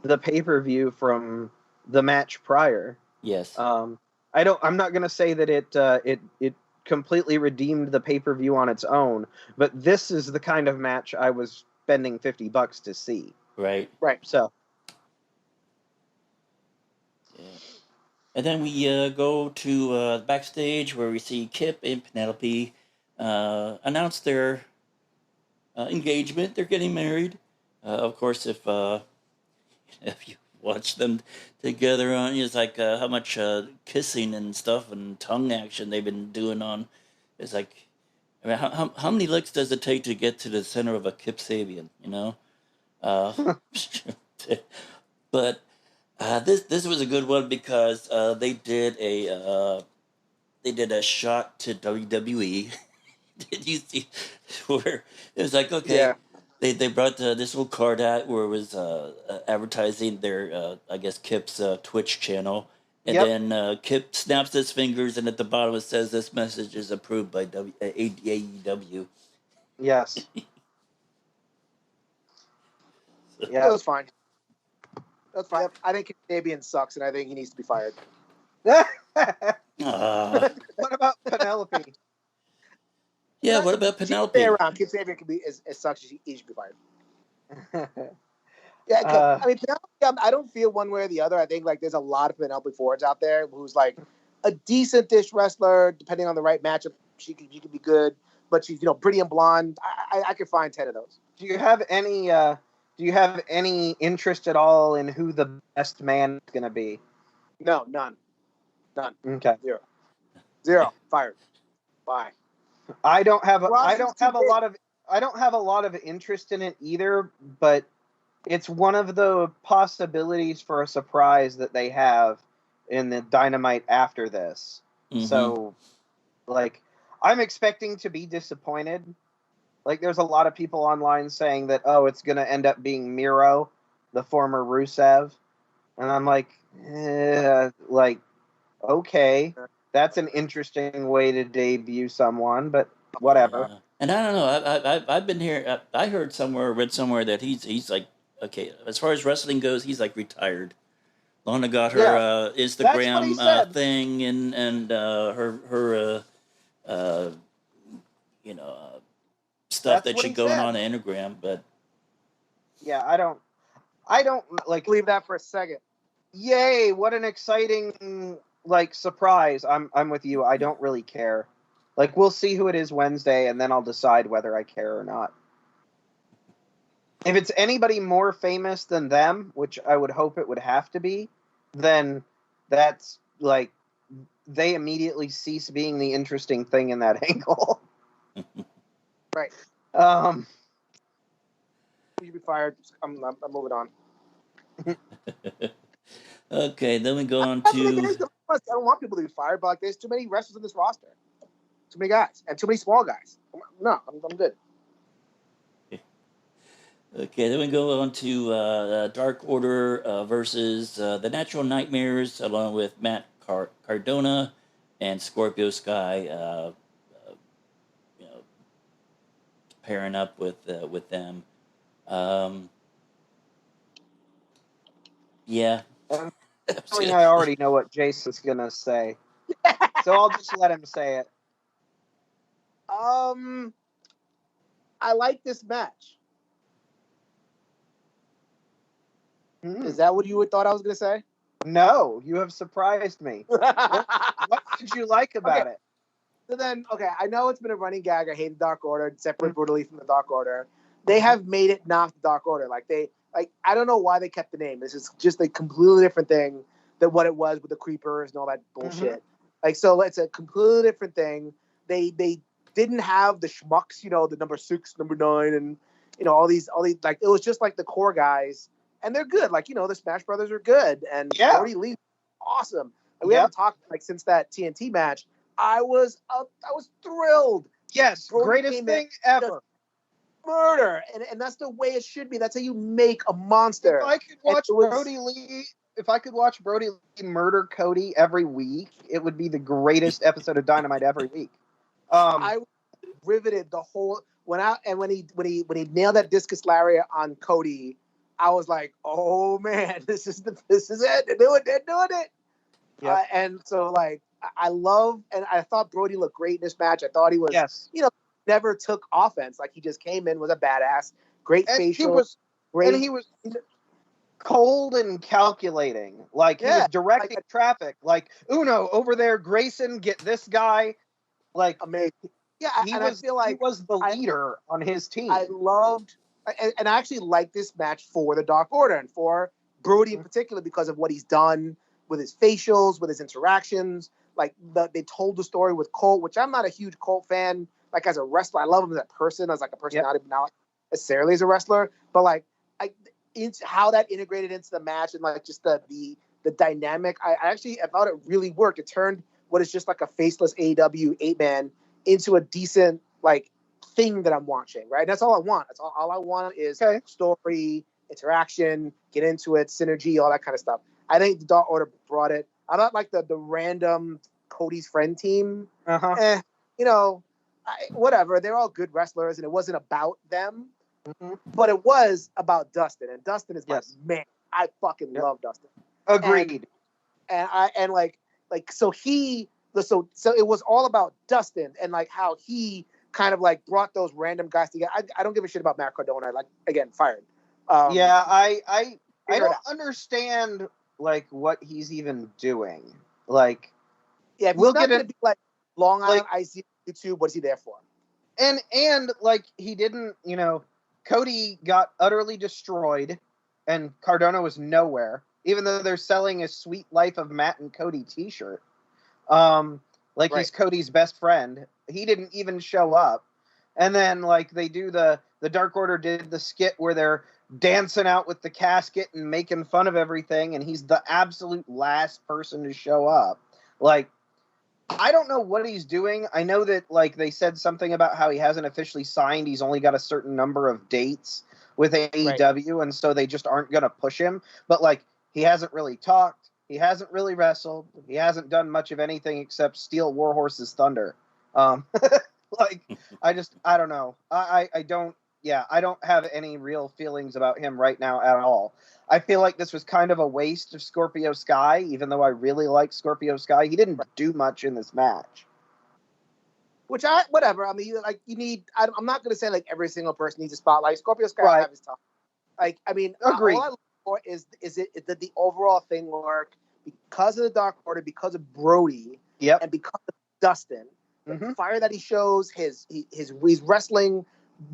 the pay-per-view from the match prior. Yes. I'm not gonna say that it completely redeemed the pay-per-view on its own, but this is the kind of match I was spending $50 to see. Right. So Yeah. And then we go to backstage where we see Kip and Penelope announce their engagement. They're getting married. Of course, if you watch them together on, it's like how much kissing and stuff and tongue action they've been doing on. It's like, I mean, how many licks does it take to get to the center of a Kip Sabian? You know, but this was a good one because they did a shot to WWE. Did you see where it was like, okay, Yeah. they brought this little card out where it was advertising their I guess Kip's Twitch channel, and then Kip snaps his fingers, and at the bottom it says this message is approved by AEW. yes, That was fine. That's fine. I think Sabian sucks, and I think he needs to be fired. What What about Penelope? Yeah, what about She Penelope? stay around. Kip Sabian can be as sucks as he should be fired. Yeah, I mean, Penelope, I don't feel one way or the other. I think like there's a lot of Penelope Fords out there who's like a decent-ish wrestler. Depending on the right matchup, she could be good. But she's pretty and blonde. I could find 10 of those. Do you have any interest at all in who the best man is going to be? No, none. Okay. Zero. Fired. Bye. I don't have a Roster's lot of interest in it either, but it's one of the possibilities for a surprise that they have in the Dynamite after this. Mhm. So, like, I'm expecting to be disappointed. Like, there's a lot of people online saying that, it's going to end up being Miro, the former Rusev. And I'm like, okay, that's an interesting way to debut someone, but whatever. Yeah. And I don't know. I've been here. I heard somewhere, read somewhere that he's like, okay, as far as wrestling goes, he's like retired. Lana got her Instagram thing and her stuff that she going on the Instagram, but yeah, I don't like Leave that for a second. Yay! What an exciting surprise. I'm with you. I don't really care. Like, we'll see who it is Wednesday, and then I'll decide whether I care or not. If it's anybody more famous than them, which I would hope it would have to be, then that's like they immediately cease being the interesting thing in that angle. Right. You should be fired. I'm moving on. Okay, then we go on I to. don't want people to be fired, but like, there's too many wrestlers in this roster. Too many guys and too many small guys. No, I'm good. Okay, then we go on to Dark Order versus the Natural Nightmares, along with Matt Cardona and Scorpio Sky. Pairing up with them. Yeah. I already know what Jason's gonna say, so I'll just let him say it. I like this match. Mm. Is that what you thought I was going to say? No, you have surprised me. What did you like about it? So then, I know it's been a running gag. I hate the Dark Order, separate brutally from the Dark Order. They have made it not the Dark Order. I don't know why they kept the name. This is just a completely different thing than what it was with the Creepers and all that bullshit. Mm-hmm. So it's a completely different thing. They didn't have the schmucks, the number 6, number 9, and all these. Like, it was just like the core guys and they're good. Like, the Smash Brothers are good, and Yeah. Brody Lee, awesome. And we haven't talked like since that TNT match. I was thrilled. Yes, Brody greatest came in, thing ever. Murder, and that's the way it should be. That's how you make a monster. If I could watch Brody Lee murder Cody every week, it would be the greatest episode of Dynamite every week. I riveted the whole when he nailed that discus lariat on Cody, I was like, oh man, this is it. They're doing it. Yep. And so like I thought Brody looked great in this match. I thought he was, never took offense. Like he just came in, was a badass, great facial, he was cold and calculating. Like he was directing traffic. Like Uno over there, Grayson, get this guy. Like amazing. Yeah, I feel like he was the leader on his team. I loved, and I actually liked this match for the Dark Order and for Brody in particular because of what he's done with his facials, with his interactions. Like they told the story with Colt, which I'm not a huge Colt fan. Like as a wrestler, I love him as a person, as like a personality, but not necessarily as a wrestler. But like, it's how that integrated into the match and like just the dynamic. I thought it really worked. It turned what is just like a faceless AEW 8-man into a decent like thing that I'm watching. Right, and that's all I want. That's all I want is story, interaction, get into it, synergy, all that kind of stuff. I think the Dark Order brought it. I don't like the random Cody's friend team. Whatever. They're all good wrestlers, and it wasn't about them, but it was about Dustin. And Dustin is my man. I fucking love Dustin. Agreed. So it was all about Dustin and like how he kind of like brought those random guys together. I don't give a shit about Matt Cardona. Like again, fired. I don't understand like what he's even doing. Like, if he's not gonna be like Long Island IC YouTube, what's he there for? And like he didn't, Cody got utterly destroyed, and Cardona was nowhere. Even though they're selling a Sweet Life of Matt and Cody T-shirt, he's Cody's best friend. He didn't even show up. And then like they do the Dark Order did the skit where they're dancing out with the casket and making fun of everything, and he's the absolute last person to show up. Like, I don't know what he's doing. I know that like they said something about how he hasn't officially signed. He's only got a certain number of dates with AEW, and so they just aren't going to push him. But like, he hasn't really talked. He hasn't really wrestled. He hasn't done much of anything except steal Warhorse's thunder. Like, I don't know. I don't have any real feelings about him right now at all. I feel like this was kind of a waste of Scorpio Sky, even though I really like Scorpio Sky. He didn't do much in this match. Whatever. I mean, like you need. I'm not going to say like every single person needs a spotlight. Scorpio Sky have his time. Like, I mean, agreed. All I look for is that the overall thing work because of the Dark Order, because of Brody, and because of Dustin. The fire that he shows, he's wrestling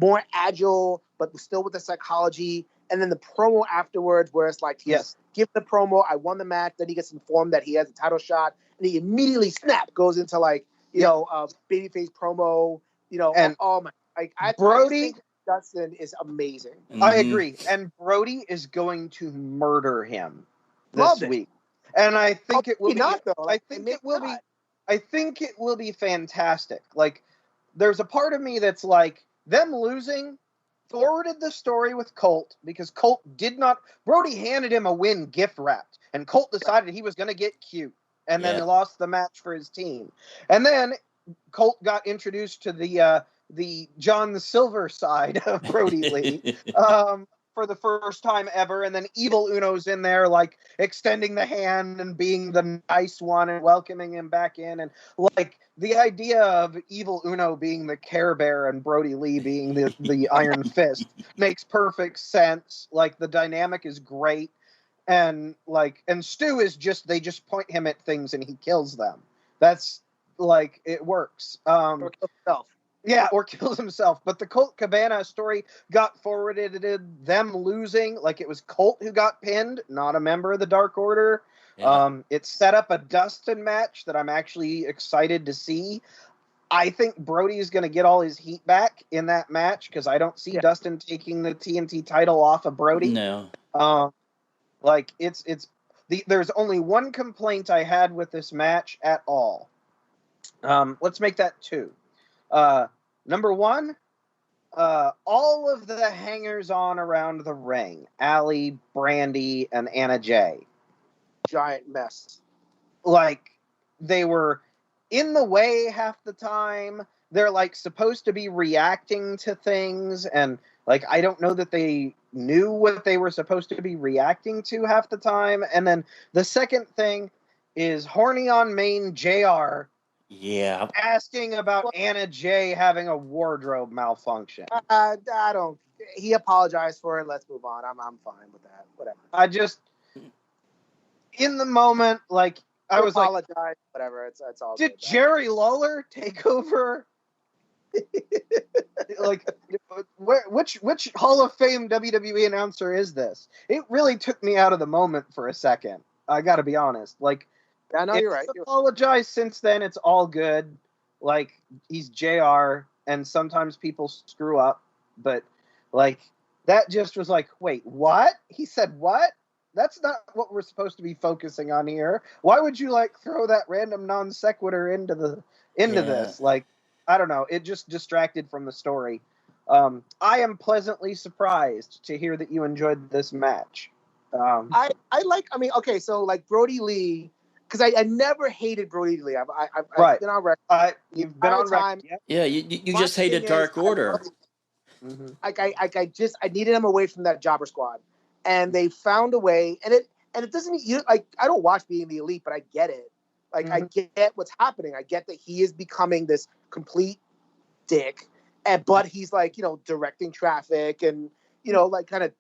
more agile, but still with the psychology. And then the promo afterwards, where it's like he's give the promo, I won the match. Then he gets informed that he has a title shot, and he immediately goes into like babyface promo. And Brody, I think Dustin is amazing. I agree, and Brody is going to murder him this week, and I think it will be. I think it will be fantastic. Like, there's a part of me that's like, them losing forwarded the story with Colt because Colt did not. Brody handed him a win gift wrapped, and Colt decided he was going to get cute, and then lost the match for his team. And then Colt got introduced to the John Silver side of Brody Lee for the first time ever, and then Evil Uno's in there, like extending the hand and being the nice one and welcoming him back in, and like the idea of Evil Uno being the Care Bear and Brody Lee being the Iron Fist makes perfect sense. Like, the dynamic is great, and Stu is they just point him at things and he kills them. That's like, it works. Or kills himself. Yeah, or kills himself. But the Colt Cabana story got forwarded, them losing. Like, it was Colt who got pinned, not a member of the Dark Order. Yeah. It set up a Dustin match that I'm actually excited to see. I think Brody is going to get all his heat back in that match because I don't see Dustin taking the TNT title off of Brody. No. Like there's only one complaint I had with this match at all. Let's make that 2. Number 1, all of the hangers on around the ring, Allie, Brandy, and Anna Jay, Giant mess. like they were in the way half the time. They're like supposed to be reacting to things, and like I don't know that they knew what they were supposed to be reacting to half the time. And then the second thing is horny on main JR Yeah. asking about Anna Jay having a wardrobe malfunction. I don't. He apologized for it. Let's move on. I'm fine with that. Whatever. I just in the moment, like I was like, apologize. Whatever. It's all. did good. Jerry Lawler take over? Like, which Hall of Fame WWE announcer is this? It really took me out of the moment for a second. I got to be honest. Like, I know you're right. He's apologized since then. It's all good. Like, he's JR, and sometimes people screw up, but like that just was like, wait, what? He said what? That's not what we're supposed to be focusing on here. Why would you like throw that random non sequitur into this? Like, I don't know. It just distracted from the story. I am pleasantly surprised to hear that you enjoyed this match. I like. I mean, okay, so like Brody Lee, because I never hated Brody Lee. I've Right. been on record. You've been on record. Yep. Yeah, you just hated Dark Order. I needed him away from that jobber squad, and they found a way. And it doesn't. I don't watch Being the Elite, but I get it. Like I get what's happening. I get that he is becoming this complete dick, but he's like directing traffic and like kind of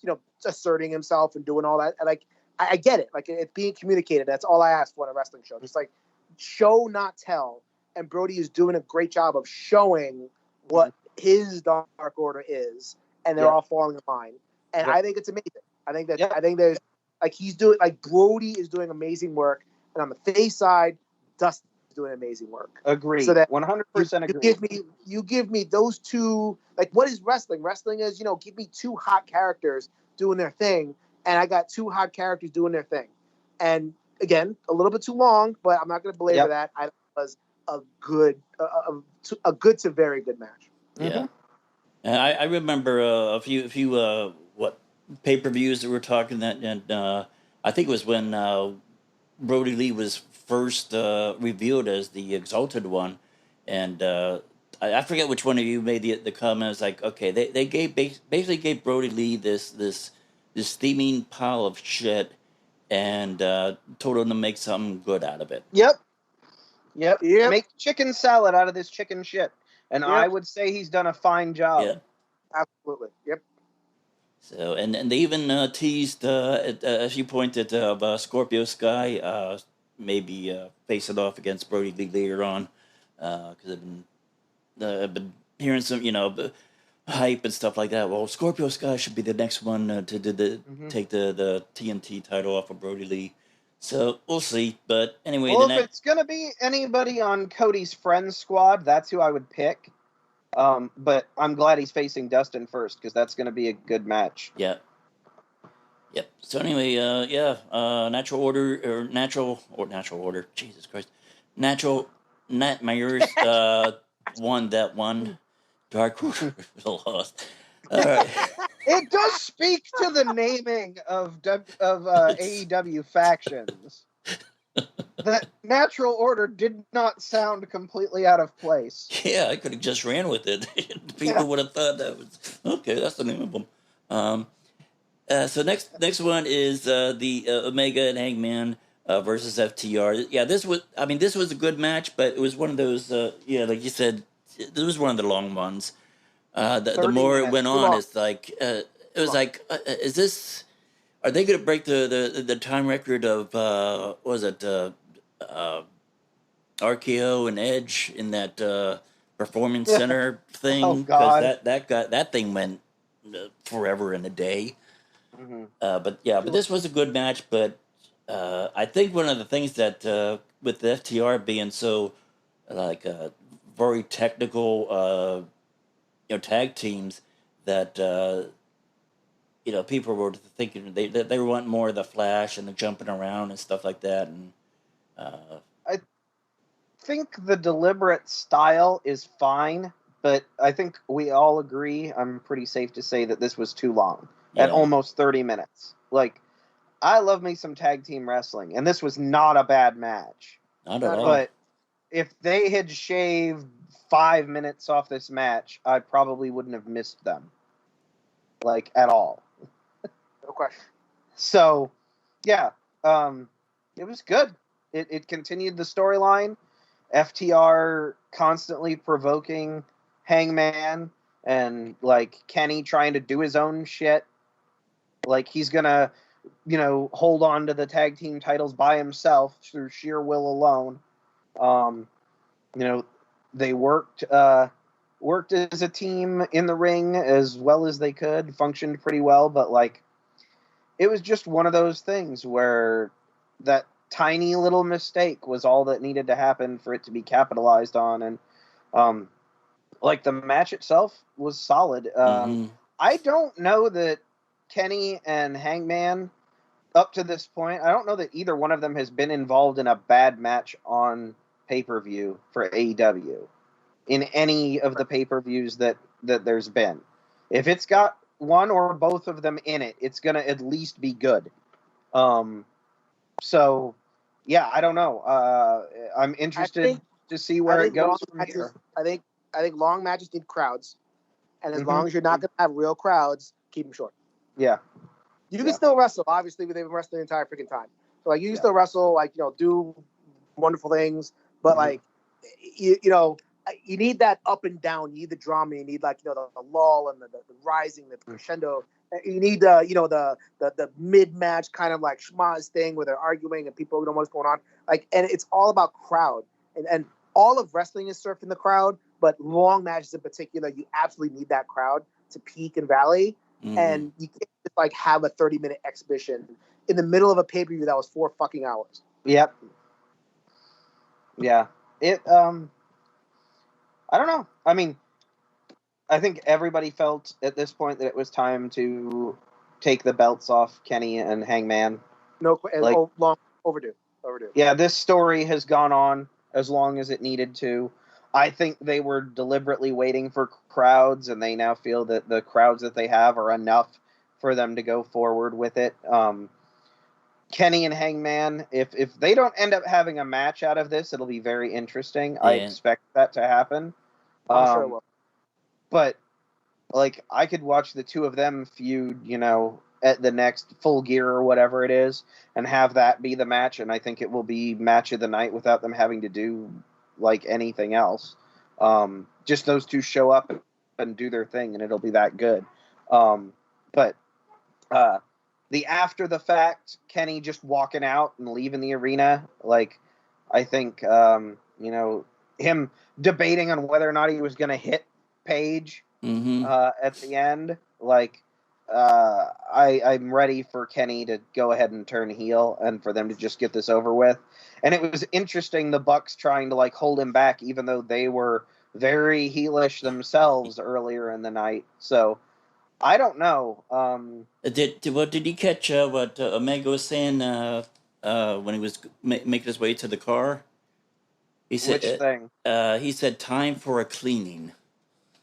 asserting himself and doing all that. And like I get it. Like it's being communicated. That's all I ask for in a wrestling show. Just like show, not tell. And Brody is doing a great job of showing what his Dark Order is, and they're all falling in line. And I think it's amazing. I think there's like he's doing like Brody is doing amazing work, and on the face side, Dustin is doing amazing work. Agree. So that 100% agree. You give me those two. Like what is wrestling? Wrestling is give me two hot characters doing their thing, and I got two hot characters doing their thing. And again, a little bit too long, but I'm not going to belabor that. I thought it was a good to very good match. Yeah, I remember a few pay-per-views that were talking that, and I think it was when Brody Lee was first revealed as the Exalted One, and I forget which one of you made the comment. It's like, okay, they basically gave Brody Lee this steaming pile of shit, and told him to make something good out of it. Yep. Make chicken salad out of this chicken shit. And I would say he's done a fine job. Yeah. Absolutely. Yep. So, and they even teased, as you pointed, Scorpio Sky maybe facing off against Brody Lee later on, because I've been hearing some, hype and stuff like that. Well, Scorpio Sky should be the next one to take the TNT title off of Brody Lee. So we'll see. But anyway, well, if it's gonna be anybody on Cody's friends squad, that's who I would pick. But I'm glad he's facing Dustin first because that's gonna be a good match. Yeah. Yep. So anyway, Natural Order. Jesus Christ, Natural Nightmares won that one. Dark Order lost. All right. It does speak to the naming of AEW factions. That Natural Order did not sound completely out of place. Yeah, I could have just ran with it. People would have thought that was okay. That's the name of them. So next one is the Omega and Hangman versus FTR. Yeah, this was a good match, but it was one of those. Like you said, this was one of the long ones. The more it went on, it's like it was like, is this? Are they going to break the time record of RKO and Edge in that performance center thing? Oh God, that thing went forever and a day. But this was a good match. But I think one of the things that with the FTR being so very technical. Tag teams that people were thinking they want more of the flash and the jumping around and stuff like that, and I think the deliberate style is fine, but I think we all agree, I'm pretty safe to say that this was too long, at almost 30 minutes. Like, I love me some tag team wrestling, and this was not a bad match. not at all. But if they had shaved 5 minutes off this match, I probably wouldn't have missed them. Like, at all. No question. So, yeah, it was good. It continued the storyline. FTR constantly provoking Hangman and, like, Kenny trying to do his own shit. Like, he's gonna, hold on to the tag team titles by himself through sheer will alone. They worked as a team in the ring as well as they could, functioned pretty well, but, like, it was just one of those things where that tiny little mistake was all that needed to happen for it to be capitalized on. And, like, the match itself was solid. I don't know that Kenny and Hangman, up to this point, I don't know that either one of them has been involved in a bad match on pay-per-view for AEW in any of the pay-per-views that there's been. If it's got one or both of them in it, it's going to at least be good. So, yeah, I don't know. I'm interested to see where it goes from here. I think long matches need crowds, and as long as you're not going to have real crowds, keep them short. Yeah. You can still wrestle. Obviously, they've been wrestling the entire freaking time. So, like, you can still wrestle, like, do wonderful things, but like, you need that up and down. You need the drama. You need, like, the lull and the rising, the crescendo. You need the mid-match kind of like schmaz thing where they're arguing and people don't know what's going on. Like, and it's all about crowd. And all of wrestling is surfing the crowd, but long matches in particular, you absolutely need that crowd to peak and valley. And you can't just, like, have a 30-minute exhibition in the middle of a pay-per-view that was 4 fucking hours. Yep. Yeah. I don't know. I mean, I think everybody felt at this point that it was time to take the belts off Kenny and Hangman. Long overdue. Yeah, this story has gone on as long as it needed to. I think they were deliberately waiting for crowds, and they now feel that the crowds that they have are enough for them to go forward with it. Kenny and Hangman, if they don't end up having a match out of this, it'll be very interesting. Yeah. I expect that to happen. I'm sure it will. But, like, I could watch the two of them feud, at the next Full Gear or whatever it is, and have that be the match, and I think it will be match of the night without them having to do, like, anything else. Just those two show up and do their thing, and it'll be that good. But the after the fact, Kenny just walking out and leaving the arena, like, I think, him debating on whether or not he was going to hit Paige at the end, like, I'm ready for Kenny to go ahead and turn heel and for them to just get this over with. And it was interesting, the Bucks trying to, like, hold him back, even though they were very heelish themselves earlier in the night. So, I don't know. Did you catch what Omega was saying when he was making his way to the car? He said, which thing? He said, "Time for a cleaning."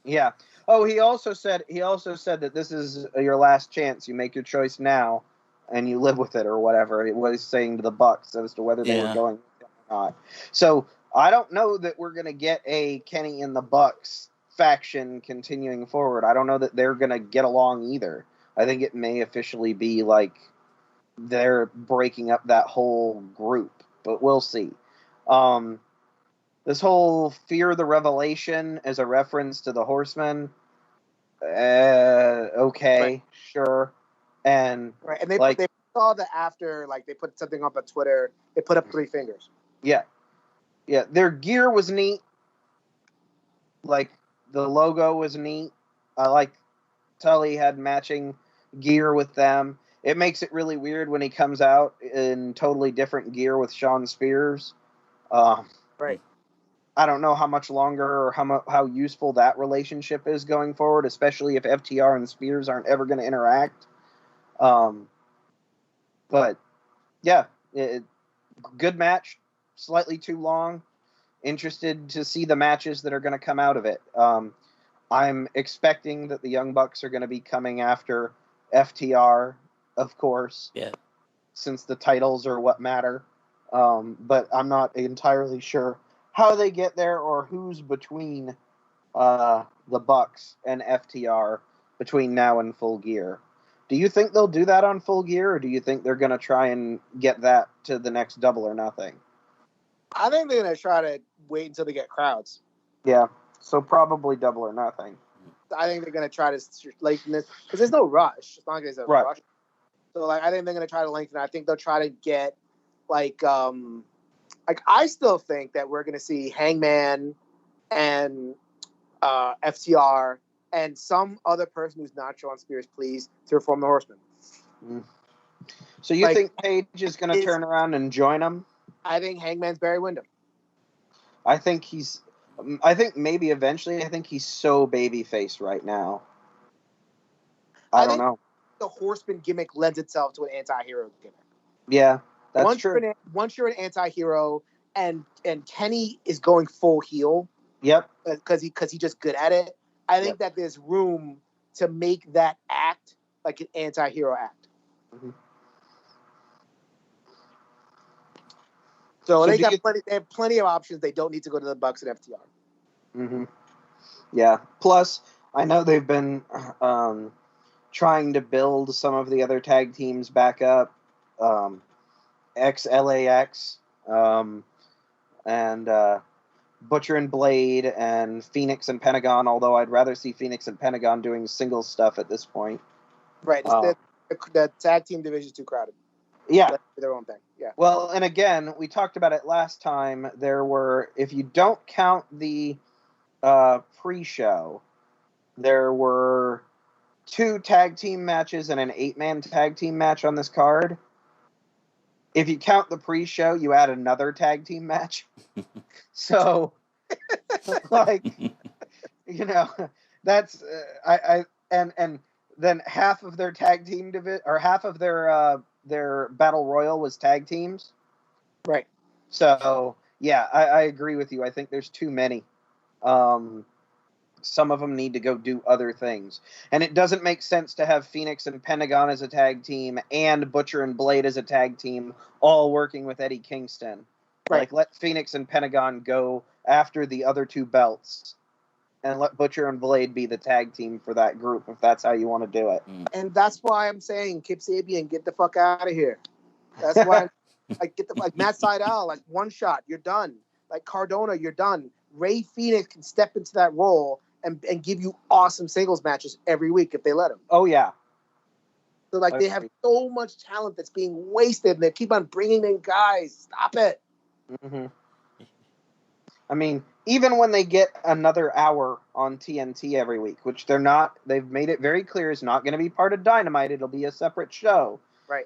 Yeah. Oh, he also said that this is your last chance. You make your choice now, and you live with it, or whatever. It was saying to the Bucks as to whether they were going or not. So I don't know that we're gonna get a Kenny and the Bucks faction continuing forward. I don't know that they're gonna get along either. I think it may officially be like they're breaking up that whole group, but we'll see. This whole Fear the Revelation as a reference to the Horsemen, okay, right. Sure. And they saw the after, like, they put something up on Twitter. They put up 3 fingers. Yeah. Their gear was neat. Like, the logo was neat. I like Tully had matching gear with them. It makes it really weird when he comes out in totally different gear with Shawn Spears. Right. I don't know how much longer or how useful that relationship is going forward, especially if FTR and Spears aren't ever going to interact. But yeah, good match. Slightly too long. Interested to see the matches that are going to come out of it. I'm expecting that the Young Bucks are going to be coming after FTR, of course. Yeah. Since the titles are what matter. But I'm not entirely sure how they get there or who's between the Bucks and FTR between now and Full Gear. Do you think they'll do that on Full Gear, or do you think they're going to try and get that to the next Double or Nothing? I think they're going to try to wait until they get crowds. Yeah, so probably Double or Nothing. I think they're going to try to lengthen this because there's no rush. It's not like there's a rush. So I think they're going to try to lengthen it. I think they'll try to get like I still think that we're going to see Hangman and FTR and some other person who's not Sean Spears, please, to reform the Horsemen. So you think Page is going to turn around and join them? I think Hangman's Barry Windham. I think maybe eventually. I think he's so babyface right now. I don't know. The Horseman gimmick lends itself to an anti-hero gimmick. Yeah, that's true. Once you're an anti-hero and Kenny is going full heel. Yep. Because he's just good at it. I think that there's room to make that act like an anti-hero act. Mm-hmm. So they have plenty of options. They don't need to go to the Bucks and FTR. Mm-hmm. Yeah. Plus, I know they've been trying to build some of the other tag teams back up. Ex-LAX and Butcher and Blade and Phoenix and Pentagon, although I'd rather see Phoenix and Pentagon doing single stuff at this point. Right. The tag team division is too crowded. Yeah. That's their own thing. Yeah. Well, and again, we talked about it last time. There were, if you don't count the pre-show, there were 2 tag team matches and an 8-man tag team match on this card. If you count the pre-show, you add another tag team match. So, that's and then half of their tag team or half of their battle royal was tag teams. Right. So yeah, I agree with you. I think there's too many. Some of them need to go do other things. And it doesn't make sense to have Phoenix and Pentagon as a tag team and Butcher and Blade as a tag team, all working with Eddie Kingston. Right. Like, let Phoenix and Pentagon go after the other 2 belts and let Butcher and Blade be the tag team for that group, if that's how you want to do it. And that's why I'm saying, Kip Sabian, get the fuck out of here. That's why Matt Sydal, one shot, you're done. Like Cardona, you're done. Ray Phoenix can step into that role and give you awesome singles matches every week if they let him. Oh, yeah. So, they have so much talent that's being wasted, and they keep on bringing in guys. Stop it. Mm-hmm. I mean, even when they get another hour on TNT every week, which they're not, they've made it very clear is not going to be part of Dynamite. It'll be a separate show. Right.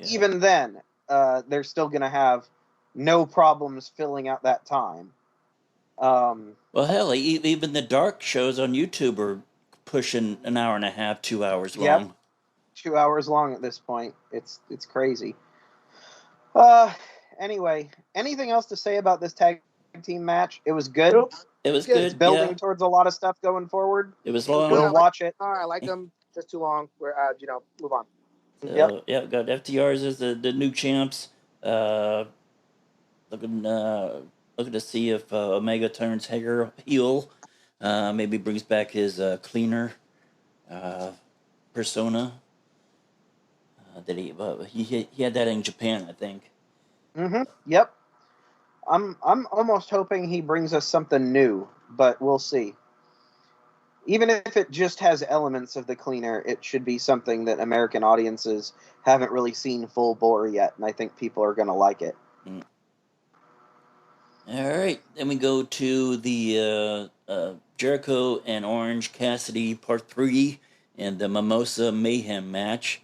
Even then, they're still going to have no problems filling out that time. Well, hell, even the dark shows on YouTube are pushing an hour and a half, 2 hours long. Yep. 2 hours long at this point. It's crazy. Anyway, anything else to say about this tag team match? It was good. Nope. It was good. It's building towards a lot of stuff going forward. It was long. We'll watch it. I like them. Just too long. We're move on. So, yeah, got FTRs as the new champs. Looking to see if Omega turns Hager heel. Maybe brings back his cleaner persona. That he had that in Japan, I think. Mm-hmm. Yep. I'm almost hoping he brings us something new, but we'll see. Even if it just has elements of the cleaner, it should be something that American audiences haven't really seen full bore yet, and I think people are going to like it. Mm. All right, then we go to the Jericho and Orange Cassidy Part 3 and the Mimosa Mayhem match.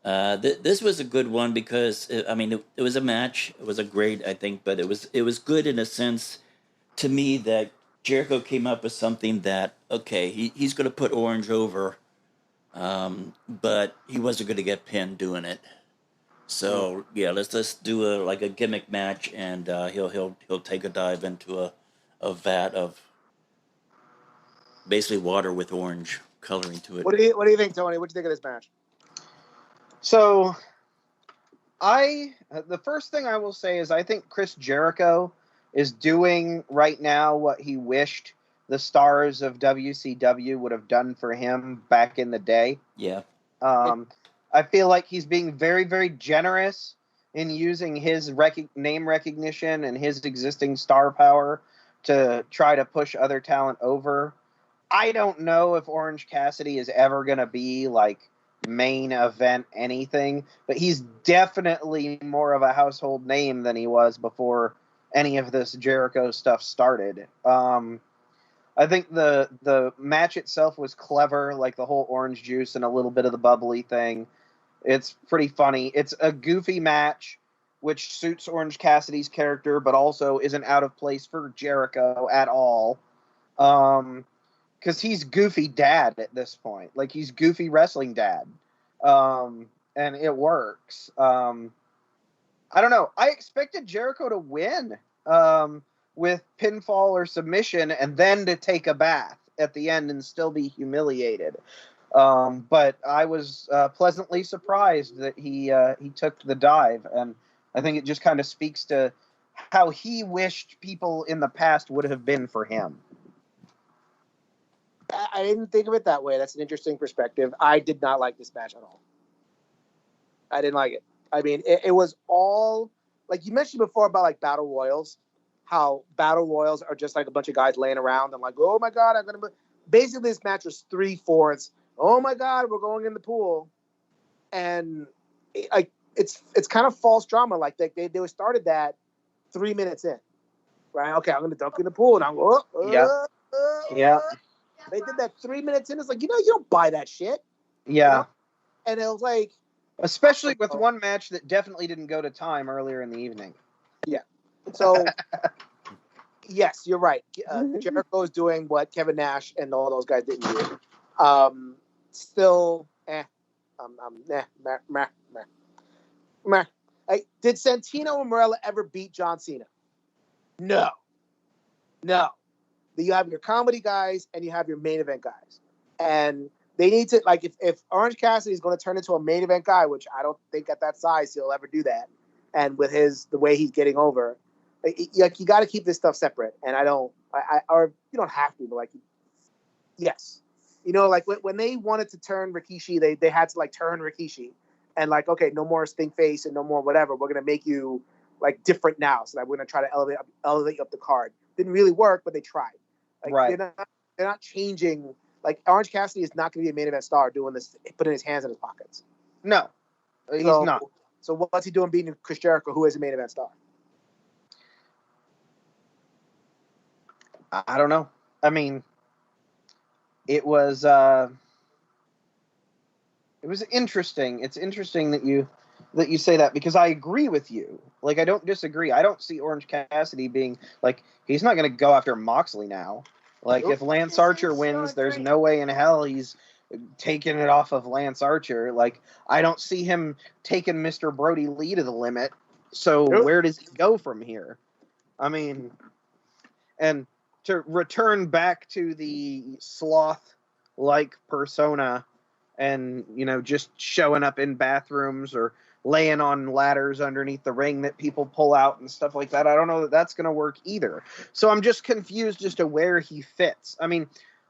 This was a good one because, it was a match. It was a great, I think, but it was good in a sense to me that Jericho came up with something that, okay, he's going to put Orange over But he wasn't going to get pinned doing it. So yeah, let's do a gimmick match, and he'll take a dive into a vat of basically water with orange coloring to it. What do you think, Tony? What do you think of this match? So, the first thing I will say is I think Chris Jericho is doing right now what he wished the stars of WCW would have done for him back in the day. Yeah. I feel like he's being very, very generous in using his name recognition and his existing star power to try to push other talent over. I don't know if Orange Cassidy is ever going to be like main event anything, but he's definitely more of a household name than he was before any of this Jericho stuff started. I think the match itself was clever, like the whole orange juice and a little bit of the bubbly thing. It's pretty funny. It's a goofy match, which suits Orange Cassidy's character, but also isn't out of place for Jericho at all. Because he's goofy dad at this point. Like, he's goofy wrestling dad. And it works. I don't know. I expected Jericho to win with pinfall or submission and then to take a bath at the end and still be humiliated. But I was pleasantly surprised that he took the dive. And I think it just kind of speaks to how he wished people in the past would have been for him. I didn't think of it that way. That's an interesting perspective. I did not like this match at all. I didn't like it. I mean, it was all, like you mentioned before about like battle royals, how battle royals are just like a bunch of guys laying around. I'm like, oh my God, I'm going to. Basically, this match was 3/4. Oh my God, we're going in the pool. And it's kind of false drama. Like they started that 3 minutes in. Right? Okay, I'm going to dunk in the pool. And I'm going, Yeah. They did that 3 minutes in. It's like, you don't buy that shit. Yeah. You know? And it was like, especially with one match that definitely didn't go to time earlier in the evening. Yeah. So, yes, you're right. Jericho is doing what Kevin Nash and all those guys didn't do. Still, meh. Did Santino and Morella ever beat John Cena? No. You have your comedy guys and you have your main event guys. And they need to, like, if Orange Cassidy is going to turn into a main event guy, which I don't think at that size he'll ever do that, and with the way he's getting over, like you got to keep this stuff separate. And or you don't have to, but like, yes, like when they wanted to turn Rikishi, they had to like turn Rikishi, and like, okay, no more stink face and no more whatever. We're gonna make you like different now, so that we're gonna try to elevate you up the card. Didn't really work, but they tried. Like, right. They're not changing. Like, Orange Cassidy is not going to be a main event star doing this, putting his hands in his pockets. No, he's not. So what's he doing beating Chris Jericho, who is a main event star? I don't know. I mean, it was interesting. It's interesting that you say that, because I agree with you. Like, I don't disagree. I don't see Orange Cassidy being like, he's not going to go after Moxley now. Like, if Lance Archer wins, there's no way in hell he's taking it off of Lance Archer. Like, I don't see him taking Mr. Brody Lee to the limit. So where does he go from here? I mean, and to return back to the sloth-like persona and, just showing up in bathrooms or laying on ladders underneath the ring that people pull out and stuff like that, I don't know that that's going to work either. So I'm just confused as to where he fits. I mean,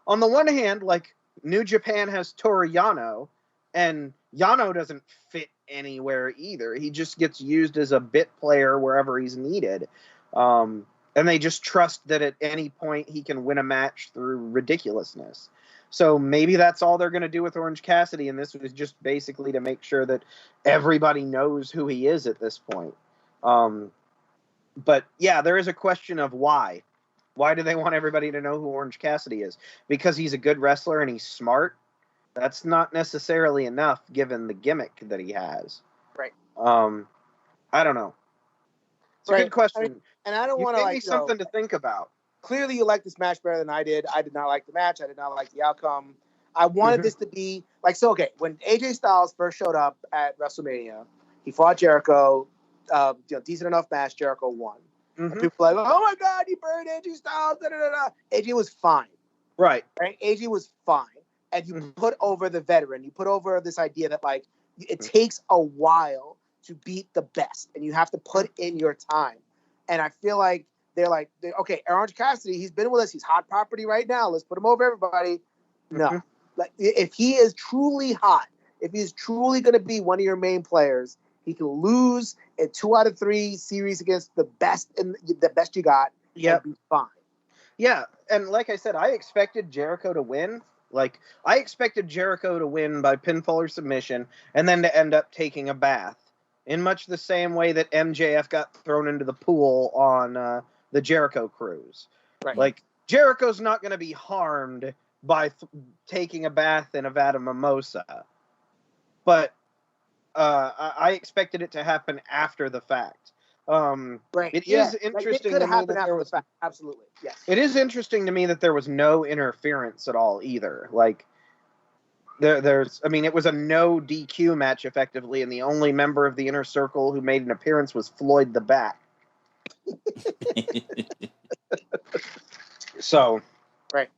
on the one hand, like, New Japan has Toru Yano, and Yano doesn't fit anywhere either. He just gets used as a bit player wherever he's needed. And they just trust that at any point he can win a match through ridiculousness. So maybe that's all they're going to do with Orange Cassidy, and this was just basically to make sure that everybody knows who he is at this point. But yeah, there is a question of why. Why do they want everybody to know who Orange Cassidy is? Because he's a good wrestler and he's smart? That's not necessarily enough given the gimmick that he has. Right. I don't know. It's a good question. And I don't want to, like, something to think about. Clearly you like this match better than I did. I did not like the match. I did not like the outcome. I wanted this to be like, so, okay, when AJ Styles first showed up at WrestleMania, he fought Jericho, decent enough match, Jericho won. And people were like, oh my God, he burned AJ Styles, da, da, da, da. AJ was fine. Right. AJ was fine. And you put over the veteran, you put over this idea that, like, it takes a while to beat the best, and you have to put in your time. And I feel like they're okay, Orange Cassidy, he's been with us, he's hot property right now, let's put him over everybody. No. Like, if he is truly hot, if he's truly going to be one of your main players, he can lose a 2 out of 3 series against the best and the best you got and be fine. Yeah, and like I said, I expected Jericho to win. Like, I expected Jericho to win by pinfall or submission, and then to end up taking a bath. In much the same way that MJF got thrown into the pool on the Jericho cruise. Right. Like, Jericho's not going to be harmed by taking a bath in a vat of mimosa. But I expected it to happen after the fact. It is interesting to me that there was absolutely, yes. It is interesting to me that there was no interference at all either. Like it was a no DQ match effectively, and the only member of the Inner Circle who made an appearance was Floyd the Bat. So, right.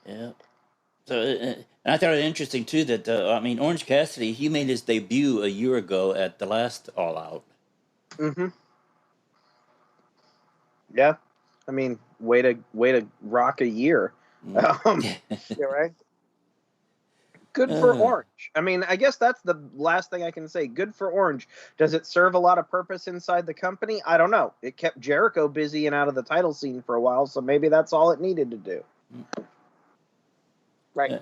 Yeah. So I thought it interesting too that Orange Cassidy, he made his debut a year ago at the last All Out. Yeah, I mean, way to rock a year. Yeah, right. Good for Orange. I mean, I guess that's the last thing I can say. Good for Orange. Does it serve a lot of purpose inside the company? I don't know. It kept Jericho busy and out of the title scene for a while, so maybe that's all it needed to do. Right.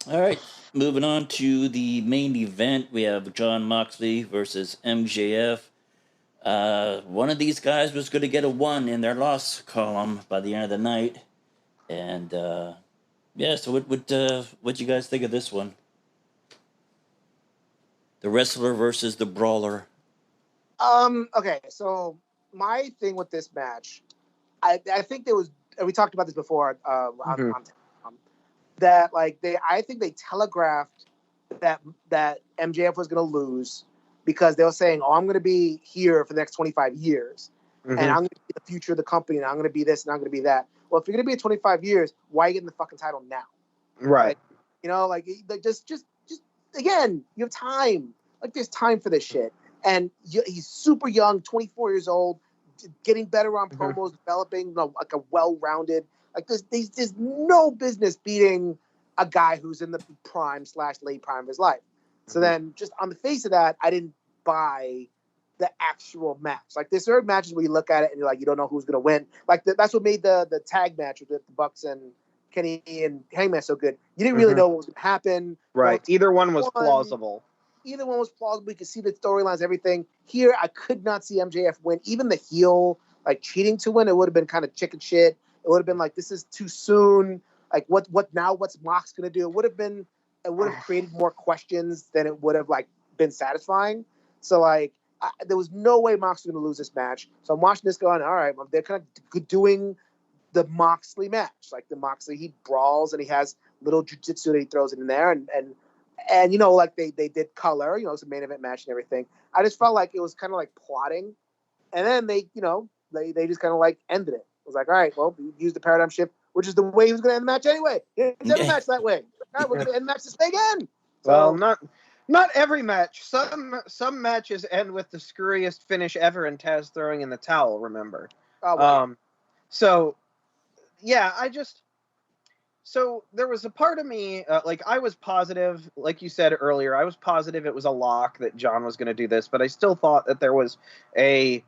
All right. Moving on to the main event, we have Jon Moxley versus MJF. One of these guys was going to get a 1 in their loss column by the end of the night, and so what you guys think of this one? The wrestler versus the brawler. Okay, so my thing with this match, I think there was, and we talked about this before on that, like, I think they telegraphed that MJF was going to lose because they were saying, oh, I'm going to be here for the next 25 years, and I'm going to be the future of the company, and I'm going to be this, and I'm going to be that. Well, if you're going to be at 25 years, why are you getting the fucking title now? Right. Like, just again, you have time. Like, there's time for this shit. And he's super young, 24 years old, getting better on promos, developing like a well-rounded. Like, there's no business beating a guy who's in the prime / late prime of his life. So then, just on the face of that, I didn't buy the actual match. Like, there's certain matches where you look at it and you're like, you don't know who's gonna win. Like, that's what made the tag match with the Bucks and Kenny and Hangman so good. You didn't really know what was gonna happen. Right. Either one was plausible. Either one was plausible. You could see the storylines, everything. Here, I could not see MJF win. Even the heel, like, cheating to win, it would have been kind of chicken shit. It would have been like, this is too soon. Like, what now? What's Mox gonna do? It would have created more questions than it would have, like, been satisfying. So, like, there was no way Mox was gonna lose this match. So I'm watching this going, all right, well, they're kind of doing the Moxley match. Like, the Moxley, he brawls and he has little jiu-jitsu that he throws in there, and like they did color, it's a main event match and everything. I just felt like it was kind of like plotting, and then they just kind of like ended it. It was like, all right, well, we used the paradigm shift, which is the way he was going to end the match anyway. He didn't end the match that way. All right, we're going to end the match this way again. So, well, not every match. Some matches end with the screwiest finish ever and Taz throwing in the towel. Remember? Oh, wow. So yeah, So there was a part of me, I was positive, like you said earlier, I was positive it was a lock that John was going to do this, but I still thought that there was a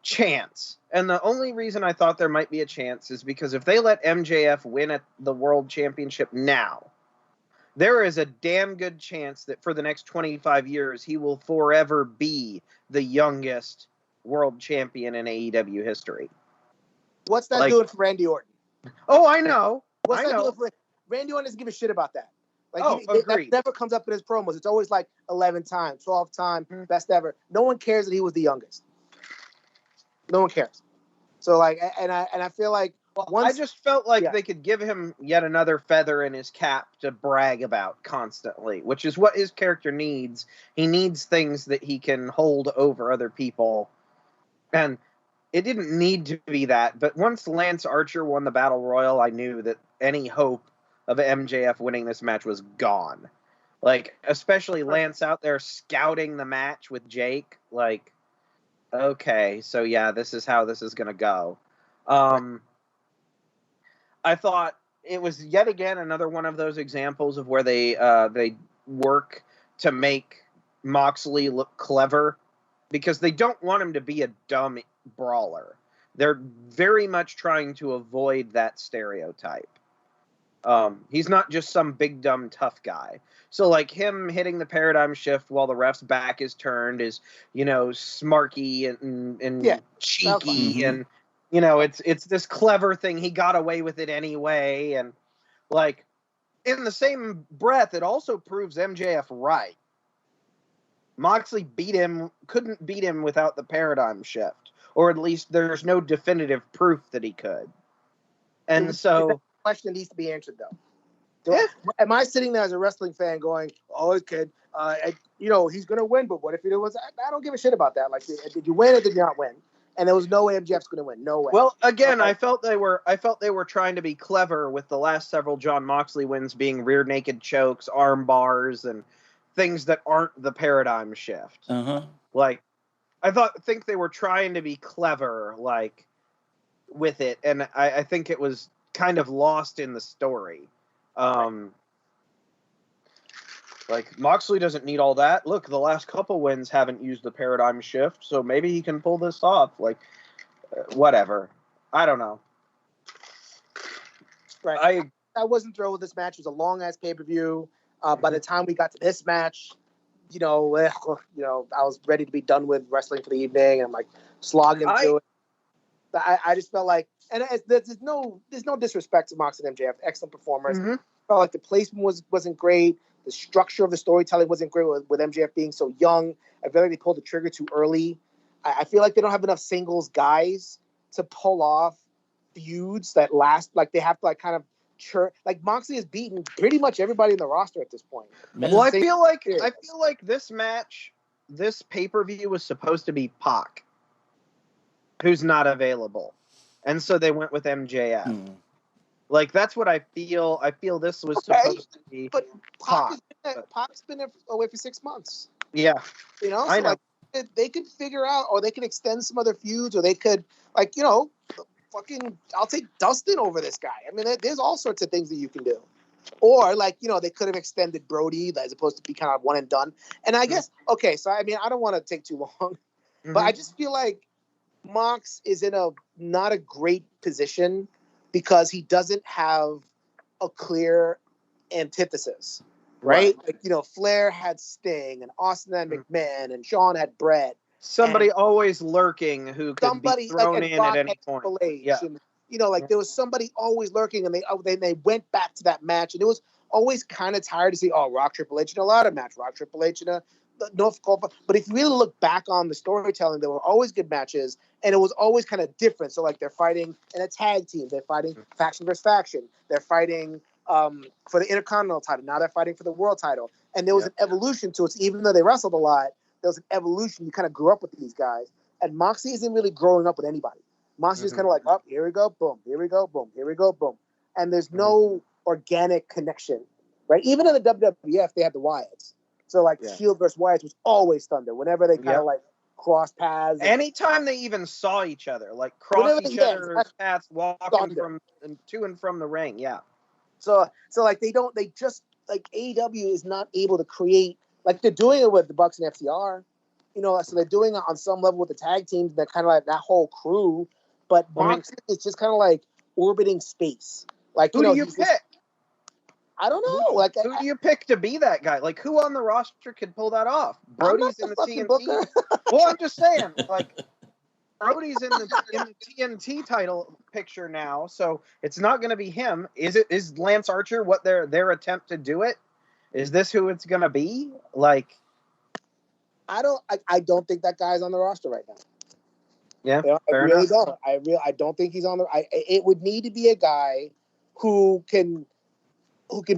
chance. And the only reason I thought there might be a chance is because if they let MJF win at the World Championship now, there is a damn good chance that for the next 25 years, he will forever be the youngest world champion in AEW history. What's that doing for Randy Orton? Oh, I know. What's that doing for Randy Orton? Doesn't give a shit about that. Like, agreed. That never comes up in his promos. It's always like 11 times, 12 times, best ever. No one cares that he was the youngest. No one cares. So, like, and I feel like I just felt like they could give him yet another feather in his cap to brag about constantly, which is what his character needs. He needs things that he can hold over other people. And it didn't need to be that, but once Lance Archer won the Battle Royal, I knew that any hope of MJF winning this match was gone. Like, especially Lance out there scouting the match with Jake. Like, okay, so yeah, this is how this is going to go. I thought it was yet again another one of those examples of where they work to make Moxley look clever, because they don't want him to be a dumb brawler. They're very much trying to avoid that stereotype. He's not just some big dumb tough guy. So like him hitting the paradigm shift while the ref's back is turned is, smarky and cheeky, and it's this clever thing. He got away with it anyway, and like in the same breath, it also proves MJF right. Moxley couldn't beat him without the paradigm shift, or at least there's no definitive proof that he could. And so the question needs to be answered though. Am I sitting there as a wrestling fan going, "Oh, kid, he's gonna win, but what if he was?" I don't give a shit about that. Like, did you win or did you not win? And there was no way MJF's gonna win. No way. Well, again, I felt they were trying to be clever with the last several Jon Moxley wins being rear naked chokes, arm bars, and things that aren't the paradigm shift. Like, I think they were trying to be clever, like, with it, and I think it was kind of lost in the story. Like, Moxley doesn't need all that. Look, the last couple wins haven't used the paradigm shift, so maybe he can pull this off. Like, whatever. I don't know. Right. I wasn't thrilled with this match. It was a long-ass pay-per-view. By the time we got to this match, I was ready to be done with wrestling for the evening. And I'm like slogging through it. I just felt like, and there's no disrespect to Mox and MJF, excellent performers. Felt like the placement wasn't great. The structure of the storytelling wasn't great with MJF being so young. I feel like they pulled the trigger too early. I feel like they don't have enough singles guys to pull off feuds that last. Like, they have to kind of like Moxley has beaten pretty much everybody in the roster at this point. Well, I feel like this match, this pay-per-view was supposed to be Pac, who's not available, and so they went with MJF. Like, that's what I feel. I feel this was supposed to be. But Pac's been away for 6 months. Yeah, so I know. Like, they could figure out, or they could extend some other feuds, or they could I'll take Dustin over this guy. I mean, there's all sorts of things that you can do. Or, they could have extended Brody as opposed to be kind of one and done. And I guess, okay, so, I mean, I don't want to take too long, but I just feel like Mox is in not a great position because he doesn't have a clear antithesis, right? Like, Flair had Sting, and Austin had McMahon, and Shawn had Brett. Somebody always lurking who could be thrown in at any point. And, there was somebody always lurking, and they went back to that match, and it was always kind of tired to see, Rock Triple H in a ladder match, Rock Triple H in a North Dakota. But if you really look back on the storytelling, there were always good matches, and it was always kind of different. So, like, they're fighting in a tag team, they're fighting faction versus faction, they're fighting for the Intercontinental title, now they're fighting for the world title, and there was an evolution to it. So even though they wrestled a lot, there was an evolution. You kind of grew up with these guys. And Moxie isn't really growing up with anybody. Moxie is kind of like, here we go, boom, here we go, boom, here we go, boom. And there's no organic connection, right? Even in the WWF, they had the Wyatts. So, like, Shield versus Wyatts was always thunder. Whenever they kind of, cross paths. Anytime they even saw each other, like, cross each other's paths, walking to and from the ring, So AEW is not able to create. Like, they're doing it with the Bucks and FTR, so they're doing it on some level with the tag teams. They're kind of like that whole crew, but Moxley is just kind of like orbiting space. Like, who do you pick? I don't know. Like, who do you pick to be that guy? Like, who on the roster could pull that off? Brody's in the TNT. Well, I'm just saying, like, Brody's in the TNT title picture now, so it's not going to be him. Is Lance Archer what their attempt to do it? Is this who it's gonna be? Like, I don't think that guy's on the roster right now. Yeah, You know, I fair really enough. don't. I don't think he's on the. It would need to be a guy who can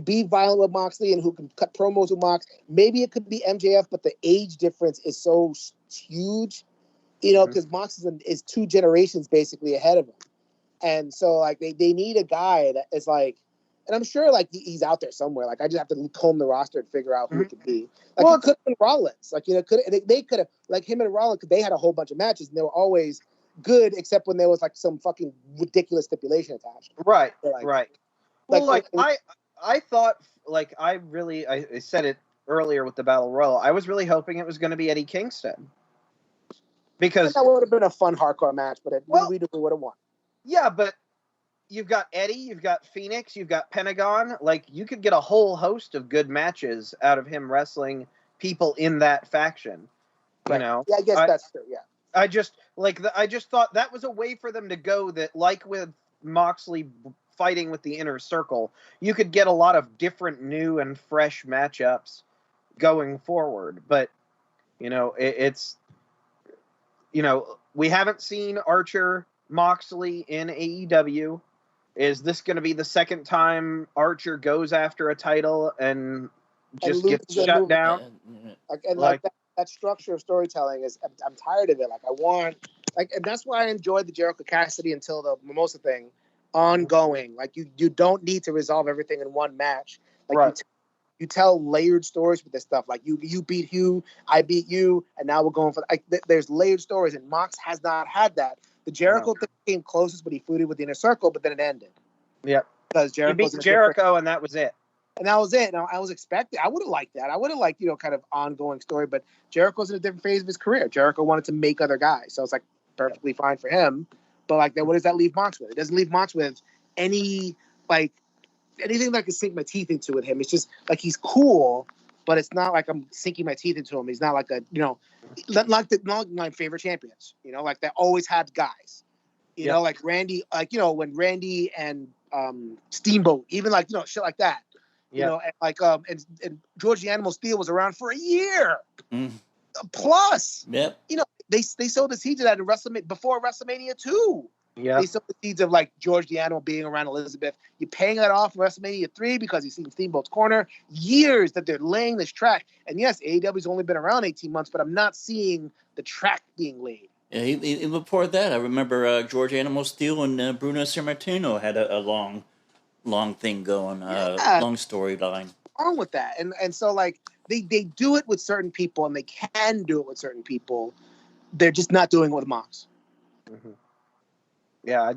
be violent with Moxley and who can cut promos with Mox. Maybe it could be MJF, but the age difference is so huge, you know, because Mox is 2 generations basically ahead of him. And so, like, they need a guy that is like, and I'm sure, like, he's out there somewhere. Like, I just have to comb the roster and figure out who it could be. Like, Well, it could have been Rollins. Like, you know, they could have, like, him and Rollins, they had a whole bunch of matches, and they were always good, except when there was, like, some fucking ridiculous stipulation attached. right, Like, right. Well, like, I thought, like, I said it earlier with the Battle Royal. I was really hoping it was going to be Eddie Kingston. Because that would have been a fun hardcore match, but Well- we would have won. yeah, but you've got Eddie, you've got Phoenix, you've got Pentagon. Like, you could get a whole host of good matches out of him wrestling people in that faction. You know, Yeah, I guess that's true. Yeah. I just thought that was a way for them to go that, like with Moxley fighting with the Inner Circle, you could get a lot of different new and fresh matchups going forward. But, you know, it's, you know, we haven't seen Archer Moxley in AEW. Is this going to be the second time Archer goes after a title and just gets shut down? Like that structure of storytelling is, I'm tired of it. Like, I want, like, and that's why I enjoyed the Jericho Cassidy until the Mimosa thing ongoing. Like, you don't need to resolve everything in one match. Like, Right. You tell layered stories with this stuff. Like, you beat Hugh, I beat you, and now we're going for, like, there's layered stories, and Mox has not had that. The Jericho thing came closest when he feuded with the Inner Circle, but then it ended. Yep. Because He beat Jericho, and that was it. And that was it. Now, I was expecting, I would have liked that. I would have liked, you know, kind of ongoing story, but Jericho's in a different phase of his career. Jericho wanted to make other guys. So it's like perfectly fine for him. But like, then what does that leave Mox with? It doesn't leave Mox with any, like, anything that I can sink my teeth into with him. It's just like, he's cool, but it's not like I'm sinking my teeth into him. He's not like a, you know, not like my favorite champions, you know, like that always had guys, you know, like Randy, like, you know, when Randy and Steamboat, even like, you know, shit like that. You know, and like and George the Animal Steel was around for a year plus. Yep. You know, they sowed the seeds of that in WrestleMania before WrestleMania 2. Yeah. They sowed the seeds of like George the Animal being around Elizabeth. You're paying that off in WrestleMania 3 because you've seen Steamboat's corner. Years that they're laying this track. And yes, AEW's only been around 18 months, but I'm not seeing the track being laid. Yeah, even before that, I remember George Animal Steel and Bruno Sammartino had a long thing going, long storyline. Wrong with that, and so like they do it with certain people, and they can do it with certain people. They're just not doing it with Mox. Mm-hmm. Yeah,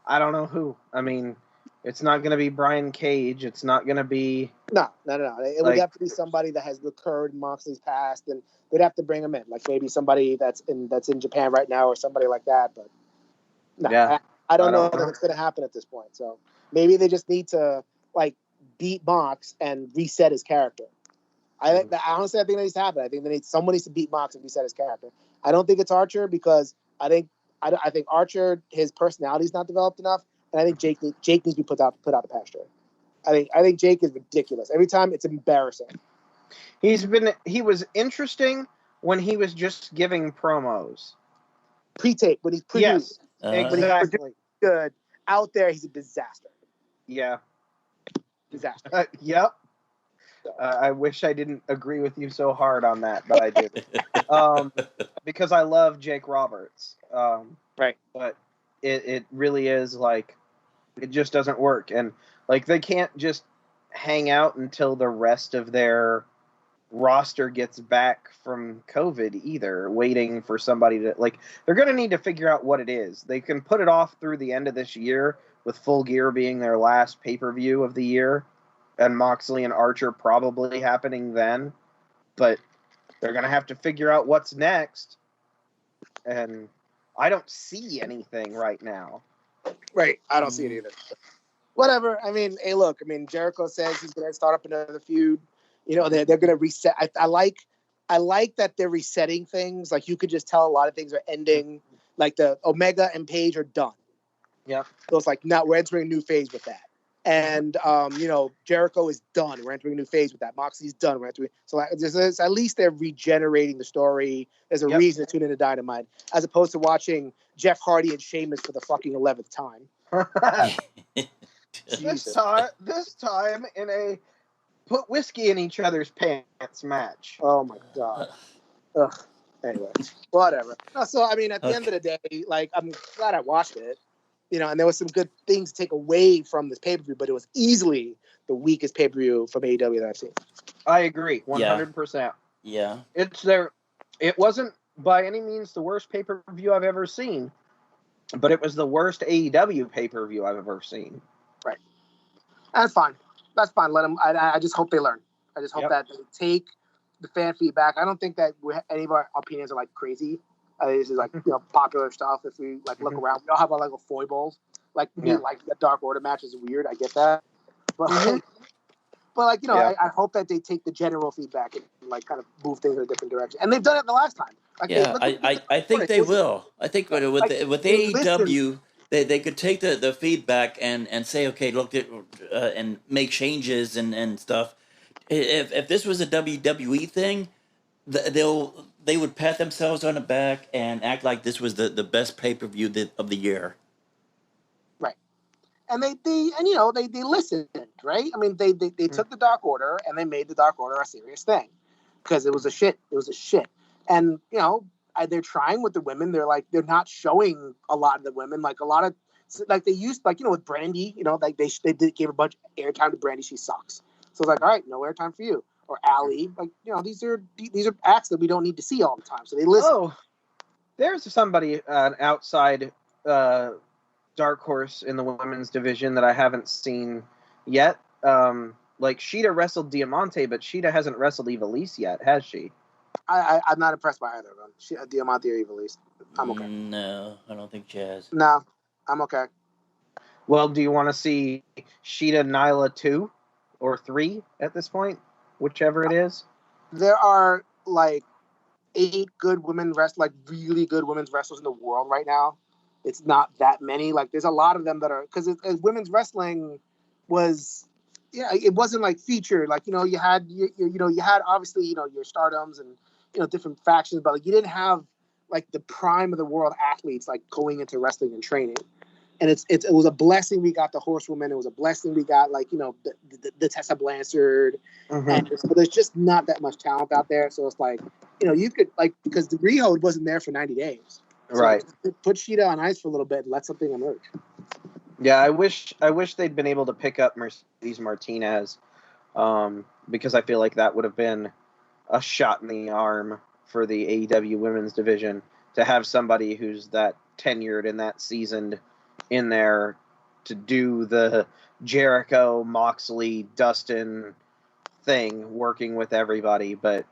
I don't know who. I mean, it's not going to be Brian Cage. It's not going to be no. It would have to be somebody that has recurred in Moxley's past, and they'd have to bring him in, like maybe somebody that's in Japan right now or somebody like that. But no, yeah. I don't know that it's going to happen at this point. So maybe they just need to like beat Mox and reset his character. Honestly, I think that needs to happen. I think someone needs to beat Mox and reset his character. I don't think it's Archer because I think Archer, his personality is not developed enough, and I think Jake needs to be put out the pasture. I think Jake is ridiculous. Every time it's embarrassing. He was interesting when he was just giving promos. Pre-tape, when he's produced. Yes, exactly. Good. Out there, he's a disaster. Yeah. Disaster. Yep. I wish I didn't agree with you so hard on that, but I did. Because I love Jake Roberts. Right. But it really is like, it just doesn't work. And like, they can't just hang out until the rest of their roster gets back from COVID either, waiting for somebody to, like, they're going to need to figure out what it is. They can put it off through the end of this year, with Full Gear being their last pay-per-view of the year, and Moxley and Archer probably happening then. But they're going to have to figure out what's next. And I don't see anything right now. Right. I don't see it either. Whatever. I mean, hey, look. I mean, Jericho says he's going to start up another feud. You know, they're going to reset. I like that they're resetting things. Like, you could just tell a lot of things are ending. Like, the Omega and Page are done. Yeah. So it's like, now we're entering a new phase with that. And Jericho is done. We're entering a new phase with that. Moxley's done. We're entering. So at least they're regenerating the story. There's a reason to tune into Dynamite, as opposed to watching Jeff Hardy and Sheamus for the fucking 11th time. This time in a put whiskey in each other's pants match. Oh my god. Ugh. Anyway, whatever. So I mean, at the end of the day, like, I'm glad I watched it. And there was some good things to take away from this pay-per-view, but it was easily the weakest pay-per-view from AEW that I've seen. I agree, 100%. Yeah. It wasn't by any means the worst pay-per-view I've ever seen, but it was the worst AEW pay-per-view I've ever seen. Right. That's fine. Let them. I just hope they learn. I just hope that they take the fan feedback. I don't think that any of our opinions are like crazy. This is like popular stuff. If we like look around, we all have our like foibles. Like like the Dark Order match is weird. I get that, but I hope that they take the general feedback and like kind of move things in a different direction. And they've done it the last time. Like, I think they will. I think with AEW, they could take the feedback and say, okay, look at and make changes and stuff. If this was a WWE thing, they would pat themselves on the back and act like this was the best pay-per-view of the year. Right. And they listened, right? I mean, they took the Dark Order and they made the Dark Order a serious thing because it was a shit. And, they're trying with the women. They're not showing a lot of the women, they used, with Brandy, they gave a bunch of airtime to Brandy. She sucks. So it's like, all right, no airtime for you. Or Allie, these are acts that we don't need to see all the time. So they listen. Oh, there's somebody, an outside dark horse in the women's division that I haven't seen yet. Sheeta wrestled Diamante, but Sheeta hasn't wrestled Ivelisse yet, has she? I'm not impressed by either of them. Diamante or Ivelisse. I'm okay. No, I don't think she has. No, I'm okay. Well, do you want to see Sheeta Nyla 2 or 3 at this point? Whichever it is. There are 8 good women really good women's wrestlers in the world right now. It's not that many. There's a lot of them that are, because women's wrestling was, it wasn't featured. You had obviously your Stardoms and different factions, but you didn't have the prime of the world athletes going into wrestling and training. And it was a blessing we got the Horsewoman. It was a blessing we got the Tessa Blanchard. Mm-hmm. And there's just not that much talent out there. So it's you could because the Riho wasn't there for 90 days. So right. Put Sheeta on ice for a little bit and let something emerge. Yeah, I wish they'd been able to pick up Mercedes Martinez, because I feel like that would have been a shot in the arm for the AEW women's division to have somebody who's that tenured and that seasoned in there to do the Jericho, Moxley, Dustin thing, working with everybody, but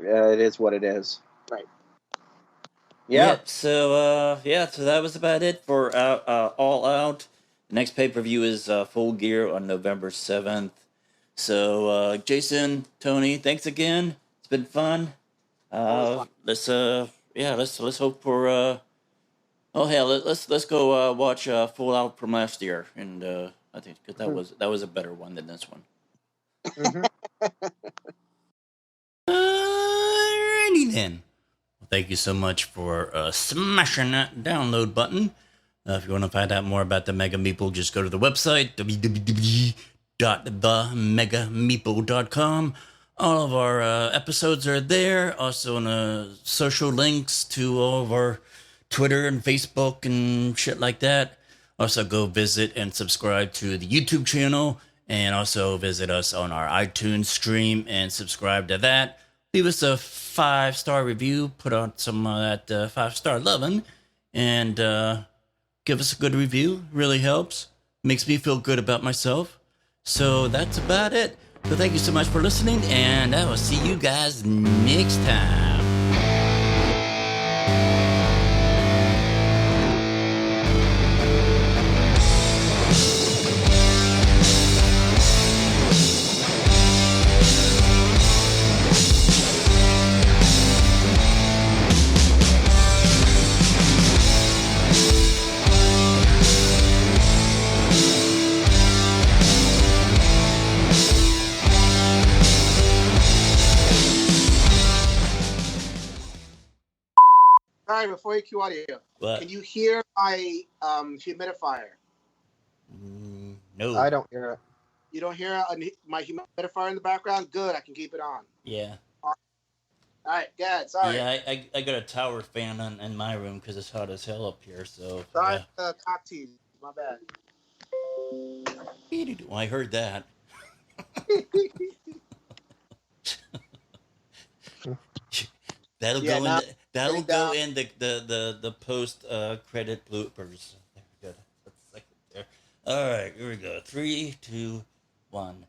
it is what it is. Right. Yeah. So that was about it for All Out. The next pay-per-view is Full Gear on November 7th. So, Jason, Tony, thanks again. It's been fun. Let's hope for let's go watch Full Out from last year, and I think that was a better one than this one. Mm-hmm. Alrighty then. Well, thank you so much for smashing that download button. If you want to find out more about the Mega Meeple, just go to the website www.themegameeple.com. All of our episodes are there. Also, on social links to all of our Twitter and Facebook and shit like that. Also, go visit and subscribe to the YouTube channel, and also visit us on our iTunes stream and subscribe to that. Leave us a 5-star review, put on some of that 5-star loving, and give us a good review. Really helps. Makes me feel good about myself. So that's about it. So thank you so much for listening, and I will see you guys next time. sorry, before you cue audio, What? can you hear my humidifier? No. I don't hear it. You don't hear my humidifier in the background? Good, I can keep it on. Yeah. All right, good. Sorry. Yeah, I got a tower fan in my room because it's hot as hell up here. So Sorry, yeah. cock tease. My bad. Well, I heard that. That'll Yeah, go now- in. That'll go in the post credit bloopers. There, good. That's second there. All right, here we go. 3, 2, 1.